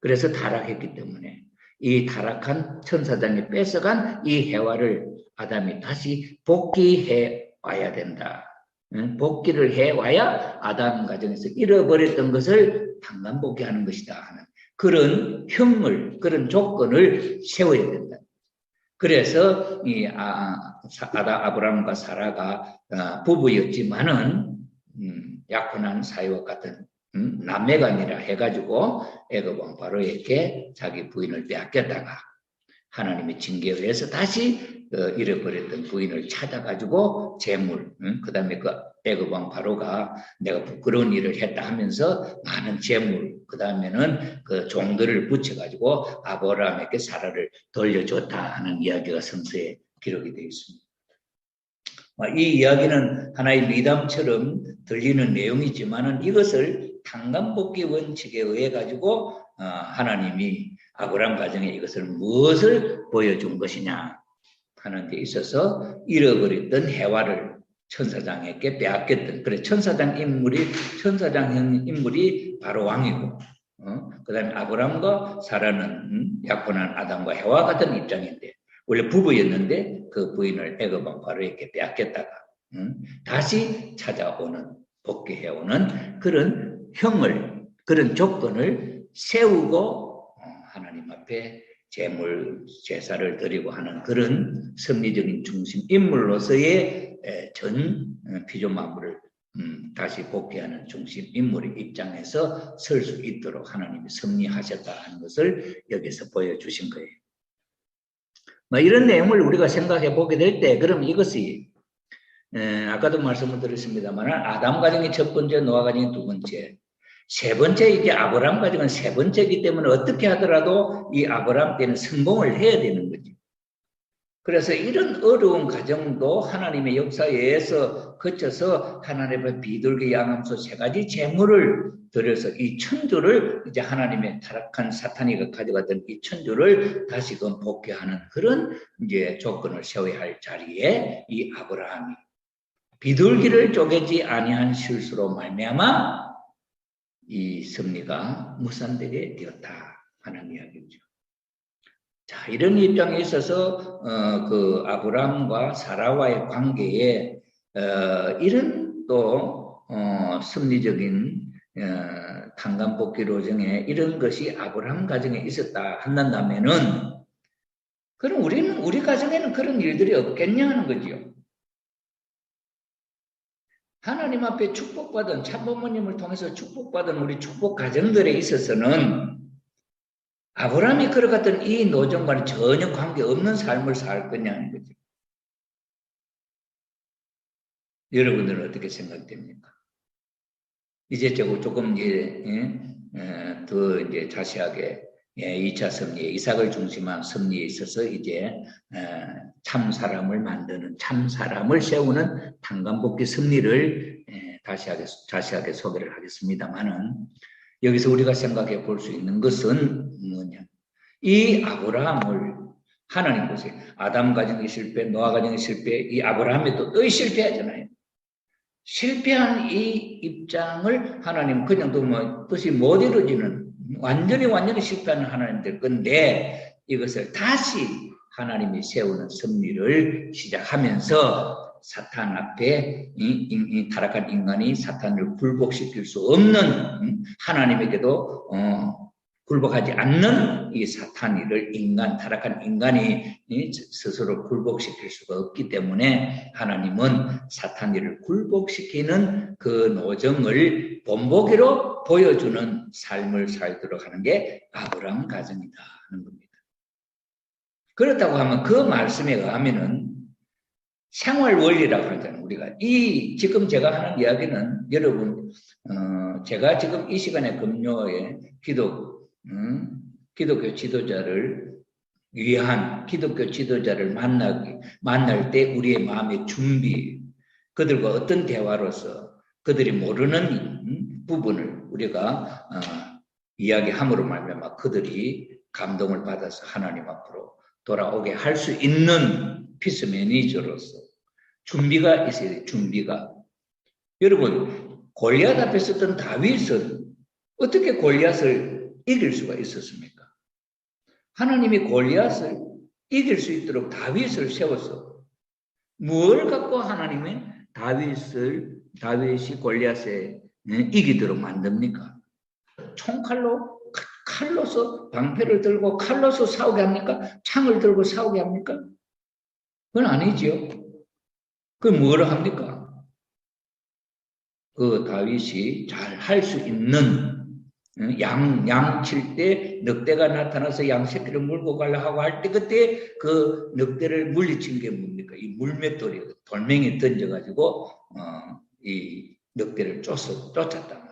그래서 타락했기 때문에 이 타락한 천사장이 뺏어간 이 해와를 아담이 다시 복귀해 와야 된다. 복귀를 해와야 아담 가정에서 잃어버렸던 것을 tan감복귀하는 것이다 하는 그런 형을, 그런 조건을 세워야 된다. 그래서 이 아브라함과 사라가 부부였지만은 약혼한 사이와 같은 남매간이라 해가지고 애굽 왕 바로에게 자기 부인을 빼앗겼다가 하나님의 징계에 의해서 다시 잃어버렸던 부인을 찾아가지고 재물, 그 다음에 그 애굽 왕 바로가 내가 부끄러운 일을 했다 하면서 많은 재물, 그 다음에는 그 종들을 붙여가지고 아브라함에게 사라를 돌려줬다 하는 이야기가 성서에 기록이 되어 있습니다. 이 이야기는 하나의 미담처럼 들리는 내용이지만은 이것을 tan감복귀 원칙에 의해 가지고 하나님이 아브라함 가정에 이것을 무엇을 보여준 것이냐 하는 데 있어서 잃어버렸던 해와를 천사장에게 빼앗겼던, 그래 천사장 인물이 바로 왕이고, 그 다음에 아브라함과 사라는 약혼한 아담과 해와 같은 입장인데 원래 부부였는데 그 부인을 애굽 왕 바로에게 빼앗겼다가 다시 찾아오는, 복귀해오는 그런 형을, 그런 조건을 세우고 하나님 앞에 제물, 제사를 드리고 하는 그런 섭리적인 중심 인물로서의 전 피조만물을 다시 복귀하는 중심 인물의 입장에서 설 수 있도록 하나님이 섭리하셨다 하는 것을 여기서 보여주신 거예요. 이런 내용을 우리가 생각해 보게 될 때, 그럼 이것이 아까도 말씀을 드렸습니다만 아담 가정이 첫 번째, 노아 가정이 두 번째, 세 번째 이제 아브라함 가정은 세 번째이기 때문에 어떻게 하더라도 이 아브라함 때는 성공을 해야 되는 거죠. 그래서 이런 어려운 과정도 하나님의 역사에 의해서 거쳐서 하나님의 비둘기 양암소 세 가지 제물을 드려서 이 천주를 이제 하나님의 타락한 사탄이가 가져갔던 이 천주를 다시금 복귀하는 그런 이제 조건을 세워야 할 자리에 이 아브라함이 비둘기를 쪼개지 아니한 실수로 말미암아 이 섭리가 무산되게 되었다 하는 이야기죠. 자, 이런 입장에 있어서 그 아브라함과 사라와의 관계에 이런 또 섭리적인 tan감복귀 로정에 이런 것이 아브라함 가정에 있었다 한다면은 그럼 우리 가정에는 그런 일들이 없겠냐 하는 거죠. 하나님 앞에 축복받은 참부모님을 통해서 축복받은 우리 축복 가정들에 있어서는 아브라함이 걸어갔던 이 노정과는 전혀 관계없는 삶을 살 거냐는 거죠. 여러분들은 어떻게 생각됩니까? 이제 조금 더 이제 자세하게 2차 섭리에 이삭을 중심한 섭리에 있어서 이제 참 사람을 만드는, 참 사람을 세우는 tan감복귀 섭리를 자세하게 소개를 하겠습니다만은 여기서 우리가 생각해 볼 수 있는 것은 뭐냐? 이 아브라함을 하나님 보세요. 아담 가정의 실패, 노아 가정의 실패, 이 아브라함이 또 실패하잖아요. 실패한 이 입장을 하나님 그냥 또 뭐 뜻이 못 이루어지는 완전히 실패하는 하나님 될 건데 이것을 다시 하나님이 세우는 섭리를 시작하면서 사탄 앞에 이 타락한 인간이 사탄을 굴복시킬 수 없는 하나님에게도 굴복하지 않는 이 사탄이를 타락한 인간이 스스로 굴복시킬 수가 없기 때문에 하나님은 사탄이를 굴복시키는 그 노정을 본보기로 보여주는 삶을 살도록 하는 게 아브라함 가정이다 하는 겁니다. 그렇다고 하면 그 말씀에 의하면은 생활 원리라고 하잖아요. 우리가 지금 제가 하는 이야기는 여러분 제가 지금 이 시간에 금요에 기독교 지도자를 위한 기독교 지도자를 만날 때 우리의 마음의 준비, 그들과 어떤 대화로서 그들이 모르는 부분을 우리가 이야기함으로 말미암아 그들이 감동을 받아서 하나님 앞으로 돌아오게 할 수 있는 피스 매니저로서 준비가 있어야 돼요. 준비가. 여러분, 골리앗 앞에 섰던 다윗은 어떻게 골리앗을 이길 수가 있었습니까? 하나님이 골리앗을 이길 수 있도록 다윗을 세워서 뭘 갖고 하나님이 다윗이 골리앗에 이기도록 만듭니까? 총칼로, 칼로서 방패를 들고 칼로서 싸우게 합니까? 창을 들고 싸우게 합니까? 그건 아니지요. 그건 뭐를 합니까? 그 다윗이 잘 할 수 있는 양 칠 때 늑대가 나타나서 양 새끼를 물고 가려 하고 할 때 그때 그 늑대를 물리친 게 뭡니까? 이 물맷돌이 돌멩이 던져가지고 이 늑대를 쫓았단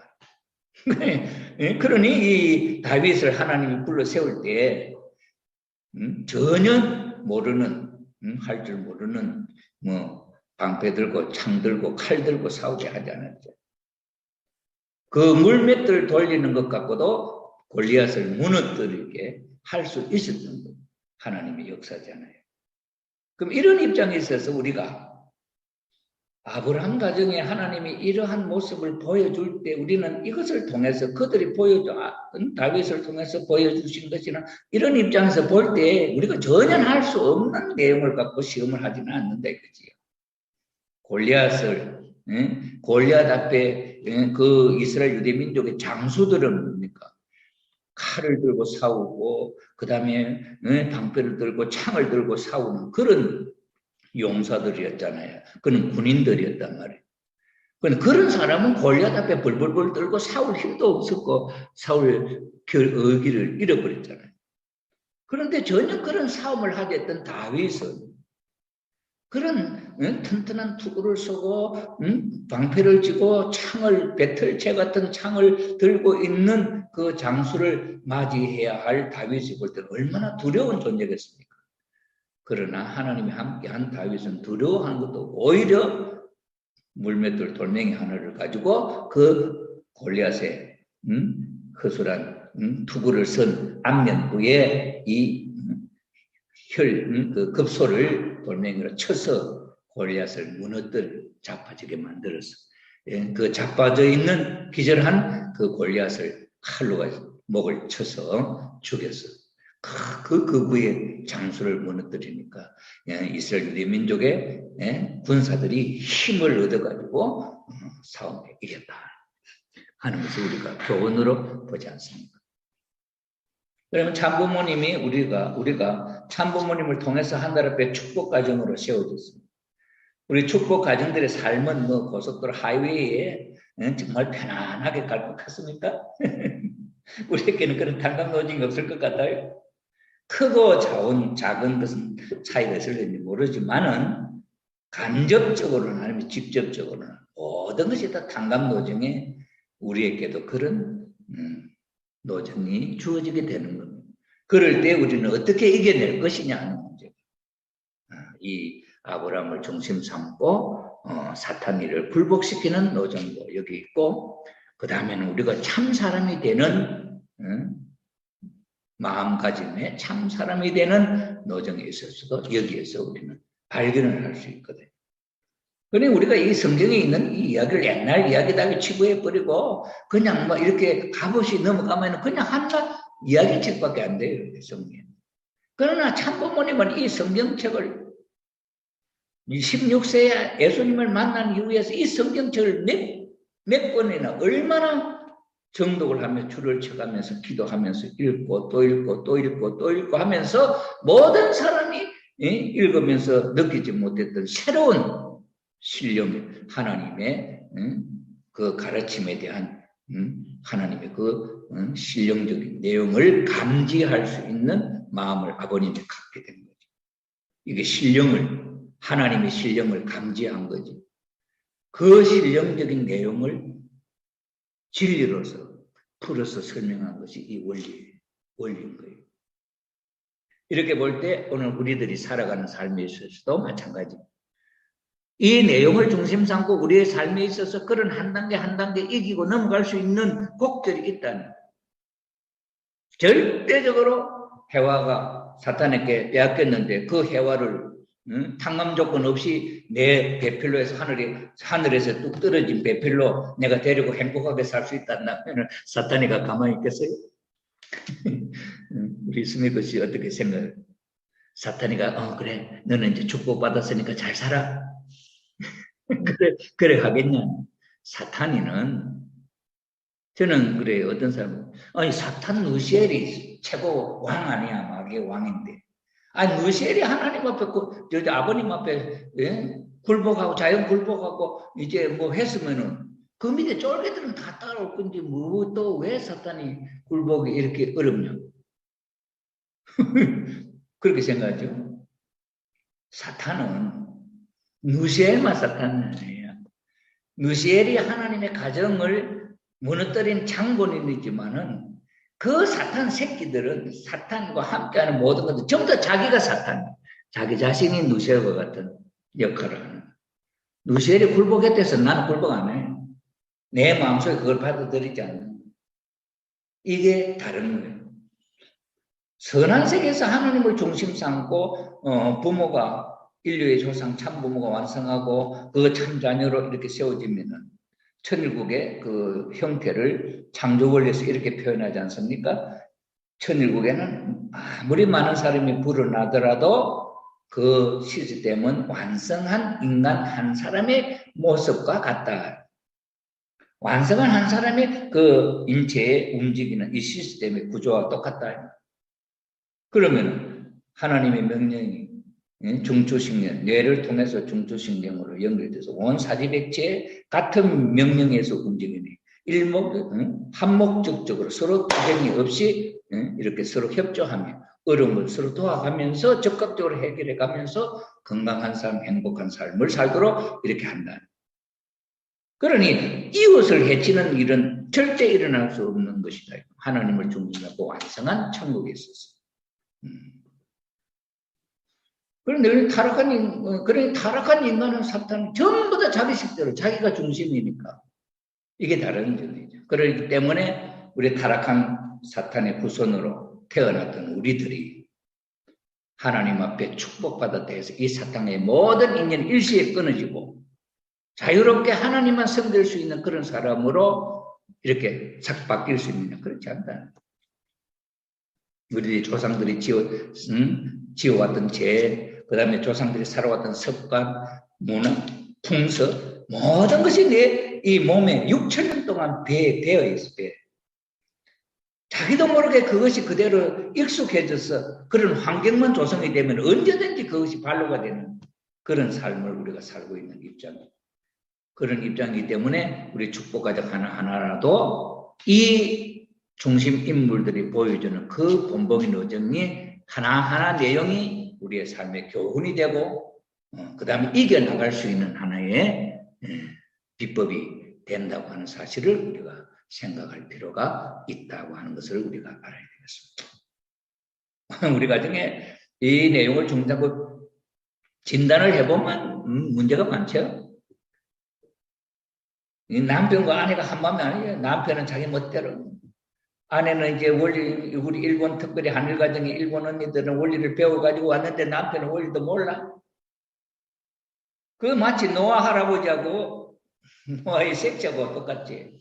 말이에요. 그러니 이 다윗을 하나님이 불러 세울 때 전혀 모르는 할 줄 모르는 뭐 방패 들고 창 들고 칼 들고 싸우게 하지 않았죠. 그 물맷돌 돌리는 것 갖고도 골리앗을 무너뜨리게 할 수 있었던 것. 하나님의 역사잖아요. 그럼 이런 입장에 있어서 우리가 아브라함 가정에 하나님이 이러한 모습을 보여줄 때 우리는 이것을 통해서 그들이 다윗을 통해서 보여주신 것이나 이런 입장에서 볼 때 우리가 전혀 할 수 없는 내용을 갖고 시험을 하지는 않는다 이거지요. 골리앗 앞에 그 이스라엘 유대 민족의 장수들은 뭡니까? 칼을 들고 싸우고 그 다음에 방패를 들고 창을 들고 싸우는 그런 용사들이었잖아요. 그는 군인들이었단 말이에요. 그런 사람은 골리앗 앞에 벌벌벌 떨고 싸울 힘도 없었고 싸울 의기를 잃어버렸잖아요. 그런데 전혀 그런 싸움을 하게 했던 다윗은 그런 튼튼한 투구를 쏘고 방패를 쥐고 배틀채 같은 창을 들고 있는 그 장수를 맞이해야 할 다윗이 볼 때는 얼마나 두려운 존재겠습니까? 그러나 하나님이 함께한 다윗은 두려워하는 것도 오히려 물맷돌 돌멩이 하나를 가지고 그 골리앗의 허술한 투구를 쓴 앞면부에 이 그 급소를 돌멩이로 쳐서 골리앗을 무너뜨려 자빠지게 만들었어. 그 자빠져 있는 기절한 그 골리앗을 칼로 목을 쳐서 죽였어. 그 극우의 장수를 무너뜨리니까 이스라엘 유대 민족의 군사들이 힘을 얻어가지고 싸움에 이겼다 하는 것을 우리가 교훈으로 보지 않습니까? 그러면 참부모님이 우리가 참부모님을 통해서 하늘 앞에 축복 가정으로 세워졌습니다. 우리 축복 가정들의 삶은 뭐 고속도로 하이웨이에 정말 편안하게 갈 것 같습니까? 우리에게는 그런 탄감노진이 없을 것 같아요. 크고 작은 것은 차이가 있을지 모르지만은 간접적으로는 아니면 직접적으로는 모든 것이 다 탄감노정에 우리에게도 그런 노정이 주어지게 되는 겁니다. 그럴 때 우리는 어떻게 이겨낼 것이냐 하는 문제가 이 아브라함을 중심 삼고 사탄이를 굴복시키는 노정도 여기 있고 그 다음에는 우리가 참 사람이 되는 마음가짐에 참 사람이 되는 노정에 있어서도 여기에서 우리는 발견을 할 수 있거든요. 그러니 우리가 이 성경에 있는 이 이야기를 옛날 이야기다고 치부해버리고 그냥 뭐 이렇게 값없이 넘어가면 그냥 하나 이야기책밖에 안 돼요. 성경. 그러나 참부모님은 이 성경책을 16세에 예수님을 만난 이후에서 이 성경책을 몇 번이나 얼마나 정독을 하며 줄을 쳐가면서 기도하면서 읽고 또 읽고 또 읽고 또 읽고 하면서 모든 사람이 읽으면서 느끼지 못했던 새로운 신령 하나님의 그 가르침에 대한 하나님의 그 신령적인 내용을 감지할 수 있는 마음을 아버님이 갖게 된 거죠. 이게 하나님의 신령을 감지한 거지. 그 신령적인 내용을 진리로서 풀어서 설명한 것이 이 원리인 거예요. 이렇게 볼 때 오늘 우리들이 살아가는 삶에 있어서도 마찬가지입니다. 이 내용을 중심 삼고 우리의 삶에 있어서 그런 한 단계 한 단계 이기고 넘어갈 수 있는 곡절이 있다는, 절대적으로 해와가 사탄에게 빼앗겼는데 그 해와를 탕감 조건 없이 내 배필로 해서 하늘에서 뚝 떨어진 배필로 내가 데리고 행복하게 살 수 있다면 사탄이가 가만히 있겠어요? 우리 스미크 씨 어떻게 생각해요? 사탄이가 그래 너는 이제 축복받았으니까 잘 살아. 그래 하겠냐? 사탄이는, 저는 그래요. 어떤 사람은 아니 사탄 누시엘이 최고 왕 아니야? 마귀의 왕인데. 아니 누시엘이 하나님 앞에 저 아버님 앞에 굴복하고 자연 굴복하고 이제 뭐 했으면은 그 밑에 쫄개들은 다 따라올 건지 뭐 또 왜 사탄이 굴복이 이렇게 어렵냐? 그렇게 생각하죠. 사탄은 누시엘만 사탄은 아니에요. 누시엘이 하나님의 가정을 무너뜨린 장본인이지만은 그 사탄 새끼들은 사탄과 함께하는 모든 것들 전부 다 자기가 사탄, 자기 자신이 누시엘과 같은 역할을 하는. 누시엘이 굴복했대서 나는 굴복 안 해. 내 마음속에 그걸 받아들이지 않는. 이게 다른 거예요. 선한 세계에서 하나님을 중심 삼고 부모가 인류의 조상 참부모가 완성하고 그 참자녀로 이렇게 세워지면은 천일국의 그 형태를 창조 원리에서 이렇게 표현하지 않습니까? 천일국에는 아무리 많은 사람이 불어나더라도 그 시스템은 완성한 인간 한 사람의 모습과 같다. 완성한 한 사람의 그 인체에 움직이는 이 시스템의 구조와 똑같다. 그러면 하나님의 명령이 중추신경, 뇌를 통해서 중추신경으로 연결돼서 온 사지백체의 같은 명령에서 움직이니 한목적으로 서로 투쟁이 없이 이렇게 서로 협조하며 어려움을 서로 도와가면서 적극적으로 해결해 가면서 건강한 삶, 행복한 삶을 살도록 이렇게 한다. 그러니 이웃을 해치는 일은 절대 일어날 수 없는 것이다. 하나님을 중심하고 완성한 천국에 있어서. 그런데 타락한 인간은 사탄 전부 다 자기 식대로 자기가 중심이니까 이게 다른 점이죠. 그렇기 때문에 우리 타락한 사탄의 후손으로 태어났던 우리들이 하나님 앞에 축복받았다 해서 이 사탄의 모든 인연 일시에 끊어지고 자유롭게 하나님만 섬길 수 있는 그런 사람으로 이렇게 싹 바뀔 수 있느냐? 그렇지 않다. 우리 조상들이 지어왔던 죄, 그 다음에 조상들이 살아왔던 습관, 문화, 풍습, 모든 것이 이 몸에 6,000년 동안 배어 있어. 자기도 모르게 그것이 그대로 익숙해져서 그런 환경만 조성이 되면 언제든지 그것이 발로가 되는 그런 삶을 우리가 살고 있는 입장이에요. 그런 입장이기 때문에 우리 축복가족 하나하나라도 이 중심 인물들이 보여주는 그 본보기 여정이 하나하나 내용이 우리의 삶의 교훈이 되고 그 다음에 이겨나갈 수 있는 하나의 비법이 된다고 하는 사실을 우리가 생각할 필요가 있다고 하는 것을 우리가 알아야 되겠습니다. 우리 가정에 이 내용을 중심하고 진단을 해보면 문제가 많죠. 남편과 아내가 한마음이 아니에요. 남편은 자기 멋대로. 아내는 이제 원리, 우리 일본 특별히 한일 가정의 일본 언니들은 원리를 배워가지고 왔는데 남편은 원리도 몰라. 그 마치 노아 할아버지하고 노아의 색자하고 똑같지.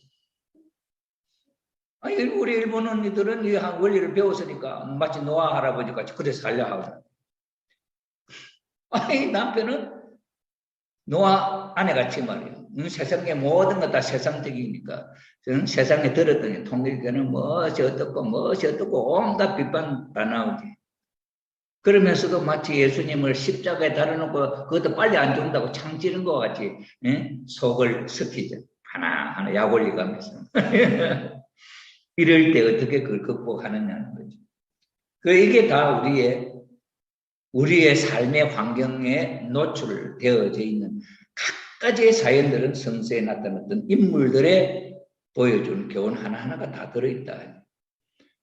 아니, 우리 일본 언니들은 이 원리를 배웠으니까 마치 노아 할아버지 같이 그래서 살려 하고. 아니, 남편은 노아 아내같이 말이에요. 세상의 모든 것 다 세상적이니까 세상에 들었더니 통일교는 무엇이 어떻고 온갖 비판 다 나오지. 그러면서도 마치 예수님을 십자가에 달아놓고 그것도 빨리 안 죽는다고 창지는 것 같이 속을 썩히죠. 하나하나 약 올리가면서. 이럴 때 어떻게 그걸 극복하느냐는 거죠. 이게 다 우리의 삶의 환경에 노출되어져 있는 각가지의 사연들은 성서에 나타났던 인물들의 보여주는 교훈 하나하나가 다 들어있다.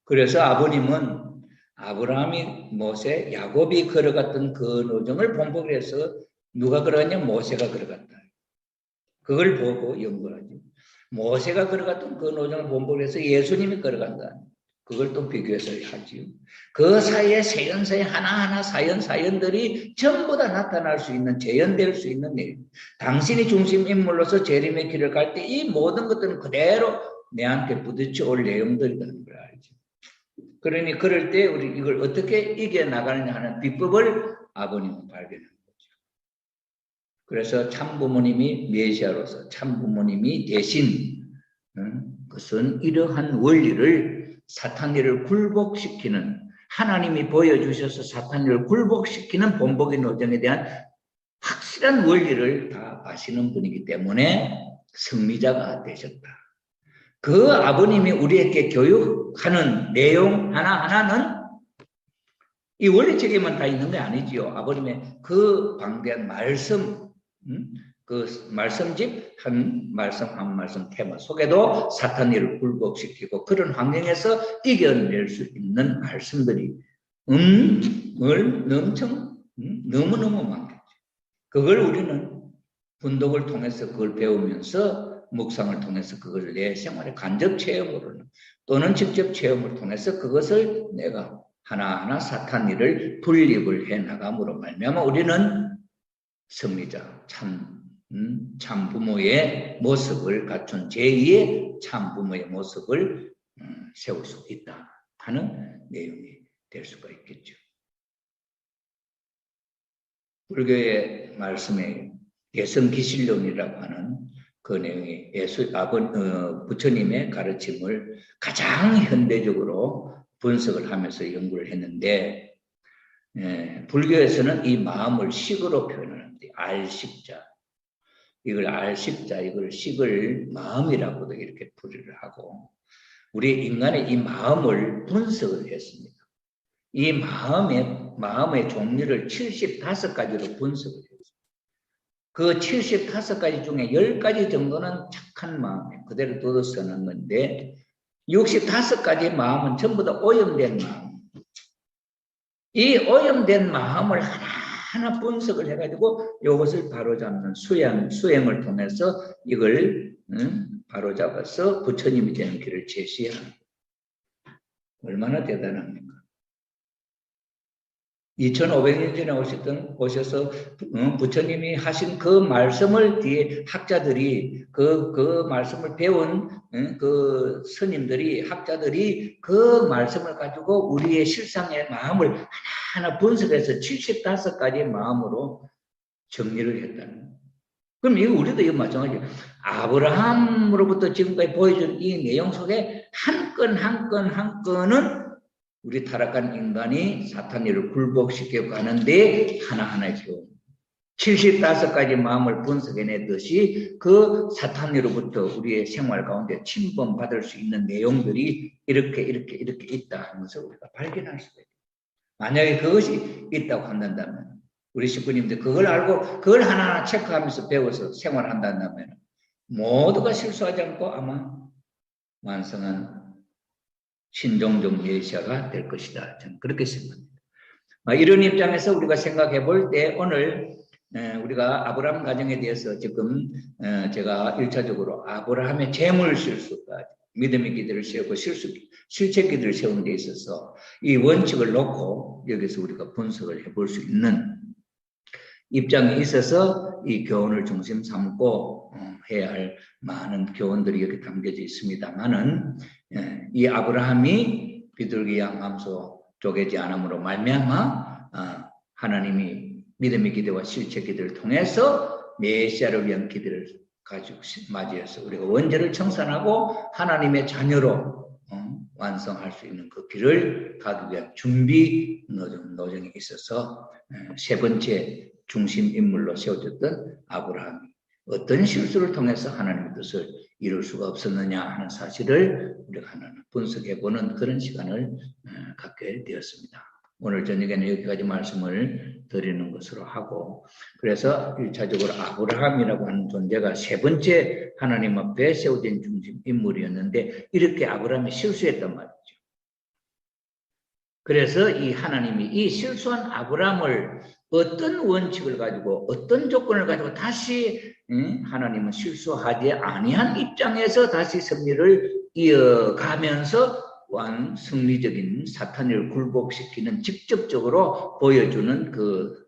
그래서 아버님은 아브라함이 모세, 야곱이 걸어갔던 그 노정을 본보기로 해서 누가 걸어갔냐? 모세가 걸어갔다. 그걸 보고 연구하죠. 모세가 걸어갔던 그 노정을 본보고 해서 예수님이 걸어간다. 그걸 또 비교해서 하지요. 그 사이에 세연사의 하나하나 사연들이 전부 다 나타날 수 있는, 재현될 수 있는 일. 당신이 중심 인물로서 재림의 길을 갈 때 이 모든 것들은 그대로 내한테 부딪혀 올 내용들이라는 걸 알죠. 그러니 그럴 때 우리 이걸 어떻게 이겨나가느냐 하는 비법을 아버님은 발견한 거죠. 그래서 참부모님이 메시아로서 참부모님이 대신 그것은 이러한 원리를 사탄이를 굴복시키는, 하나님이 보여주셔서 사탄이를 굴복시키는 본보기 노정에 대한 확실한 원리를 다 아시는 분이기 때문에 승리자가 되셨다. 그 아버님이 우리에게 교육하는 내용 하나하나는 이 원리책에만 다 있는 게 아니지요. 아버님의 그 방대한 말씀, 그 말씀집 한 말씀 한 말씀 테마 속에도 사탄이를 굴복시키고 그런 환경에서 이겨낼 수 있는 말씀들이 너무너무 많겠죠. 그걸 우리는 분독을 통해서 그걸 배우면서 묵상을 통해서 그걸 내 생활의 간접 체험으로는 또는 직접 체험을 통해서 그것을 내가 하나하나 사탄이를 분립을 해나감으로 말미암아 우리는 승리자, 참 부모의 모습을 갖춘 제2의 참 부모의 모습을 세울 수 있다 하는 내용이 될 수가 있겠죠. 불교의 말씀에 예성기실론이라고 하는 그 내용이 부처님의 가르침을 가장 현대적으로 분석을 하면서 연구를 했는데, 불교에서는 이 마음을 식으로 표현하는데, 알식자. 이걸 식을 마음이라고도 이렇게 부르를 하고, 우리 인간의 이 마음을 분석을 했습니다. 이 마음의 종류를 75가지로 분석을 했어요. 그 75가지 중에 10가지 정도는 착한 마음에 그대로 둬서는 건데, 65가지의 마음은 전부 다 오염된 마음. 이 오염된 마음을 하나하나 분석을 해가지고 이것을 바로잡는 수행을 통해서 이걸 바로잡아서 부처님이 되는 길을 제시하는, 얼마나 대단합니까? 2500년 전에 오셔서 부처님이 하신 그 말씀을 뒤에 학자들이 그 말씀을 배운 그 스님들이, 학자들이 그 말씀을 가지고 우리의 실상의 마음을 하나하나 분석해서 75가지의 마음으로 정리를 했다는 거예요. 그럼 이거 우리도 이거 마찬가지예요. 아브라함으로부터 지금까지 보여준 이 내용 속에 한 건은 우리 타락한 인간이 사탄이를 굴복시키고 가는데 하나하나의 교훈. 75가지 마음을 분석해내듯이 그 사탄으로부터 우리의 생활 가운데 침범받을 수 있는 내용들이 이렇게 있다 하면서 우리가 발견할 수가 있다. 만약에 그것이 있다고 한다면, 우리 식구님들 그걸 알고 그걸 하나하나 체크하면서 배워서 생활한다면 모두가 실수하지 않고 아마 완성한 신종종 메시아가 될 것이다. 저는 그렇게 생각합니다. 이런 입장에서 우리가 생각해 볼 때 오늘 우리가 아브라함 가정에 대해서 지금 제가 1차적으로 아브라함의 재물 실수까지 믿음의 기대를 세우고 실체 기대를 세우는 데 있어서 이 원칙을 놓고 여기서 우리가 분석을 해볼 수 있는 입장에 있어서 이 교훈을 중심 삼고 해야 할 많은 교훈들이 여기 담겨져 있습니다만은, 이 아브라함이 비둘기 양 암소 쪼개지 않음으로 말미암아 하나님이 믿음의 기대와 실체 기대를 통해서 메시아를 위한 기대를 가지고 맞이해서 우리가 원죄를 청산하고 하나님의 자녀로 완성할 수 있는 그 길을 가기 위한 준비 노정에 있어서 세 번째 중심 인물로 세워졌던 아브라함이 어떤 실수를 통해서 하나님의 뜻을 이룰 수가 없었느냐 하는 사실을 우리가 하나는 분석해보는 그런 시간을 갖게 되었습니다. 오늘 저녁에는 여기까지 말씀을 드리는 것으로 하고, 그래서 1차적으로 아브라함이라고 하는 존재가 세 번째 하나님 앞에 세워진 중심 인물이었는데 이렇게 아브라함이 실수했단 말이죠. 그래서 이 하나님이 이 실수한 아브라함을 어떤 원칙을 가지고 어떤 조건을 가지고 다시 하나님은 실수하지 아니한 입장에서 다시 승리를 이어가면서 승리적인 사탄을 굴복시키는 직접적으로 보여주는 그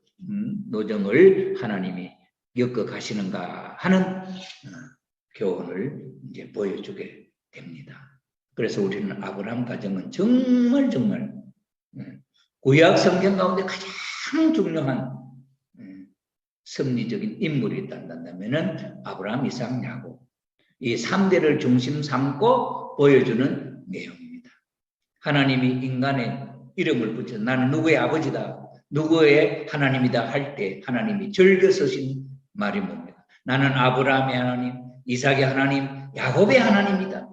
노정을 하나님이 겪어 가시는가 하는 교훈을 이제 보여주게 됩니다. 그래서 우리는 아브라함 가정은 정말 구약 성경 가운데 가장 중요한 섭리적인 인물이 있다면은 아브라함, 이삭, 야곱 이 3대를 중심 삼고 보여주는 내용입니다. 하나님이 인간의 이름을 붙여 나는 누구의 아버지다, 누구의 하나님이다 할 때 하나님이 즐겨 쓰신 말이 뭡니까? 나는 아브라함의 하나님, 이삭의 하나님, 야곱의 하나님이다.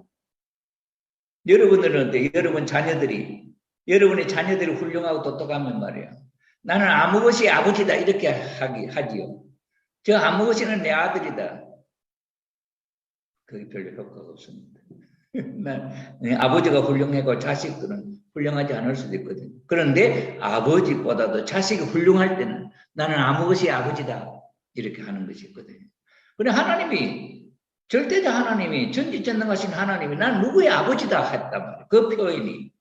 여러분들은 어때? 여러분의 자녀들이 훌륭하고 똑똑하면 말이야. 나는 아무 것이 아버지다 이렇게 하지요. 저 아무 것이는 내 아들이다. 그게 별로 효과가 없습니다. 아버지가 훌륭하고 자식들은 훌륭하지 않을 수도 있거든요. 그런데 아버지보다도 자식이 훌륭할 때는 나는 아무 것이 아버지다 이렇게 하는 것이 있거든요. 그런데 하나님이 절대자 하나님이 전지전능하신 하나님이 나는 누구의 아버지다 했단 말이에요. 그 표현이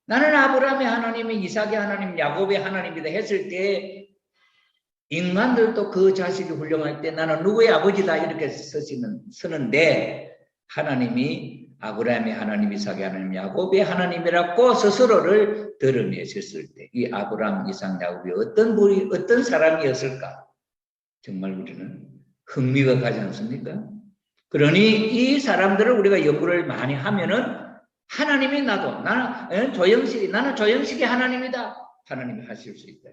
나는 아브라함의 하나님이 이삭의 하나님, 야곱의 하나님이다 했을 때 인간들도 그 자식이 훌륭할 때 나는 누구의 아버지다 이렇게 쓰는데 하나님이 아브라함의 하나님, 이삭의 하나님, 야곱의 하나님이라고 스스로를 드러내셨을 때 이 아브라함, 이삭, 야곱이 어떤 사람이었을까? 정말 우리는 흥미가 가지 않습니까? 그러니 이 사람들을 우리가 연구를 많이 하면은 하나님이 나는 조영식의 하나님이다. 하나님이 하실 수 있다.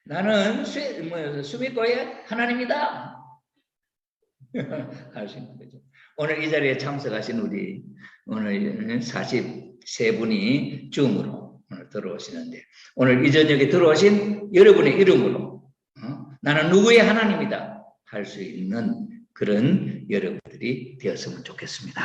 나는 수미코의 하나님이다. 할 수 있는 거죠. 오늘 이 자리에 참석하신 우리 오늘 43분이 줌으로 오늘 들어오시는데 오늘 이 저녁에 들어오신 여러분의 이름으로 나는 누구의 하나님이다 할 수 있는 그런 여러분들이 되었으면 좋겠습니다.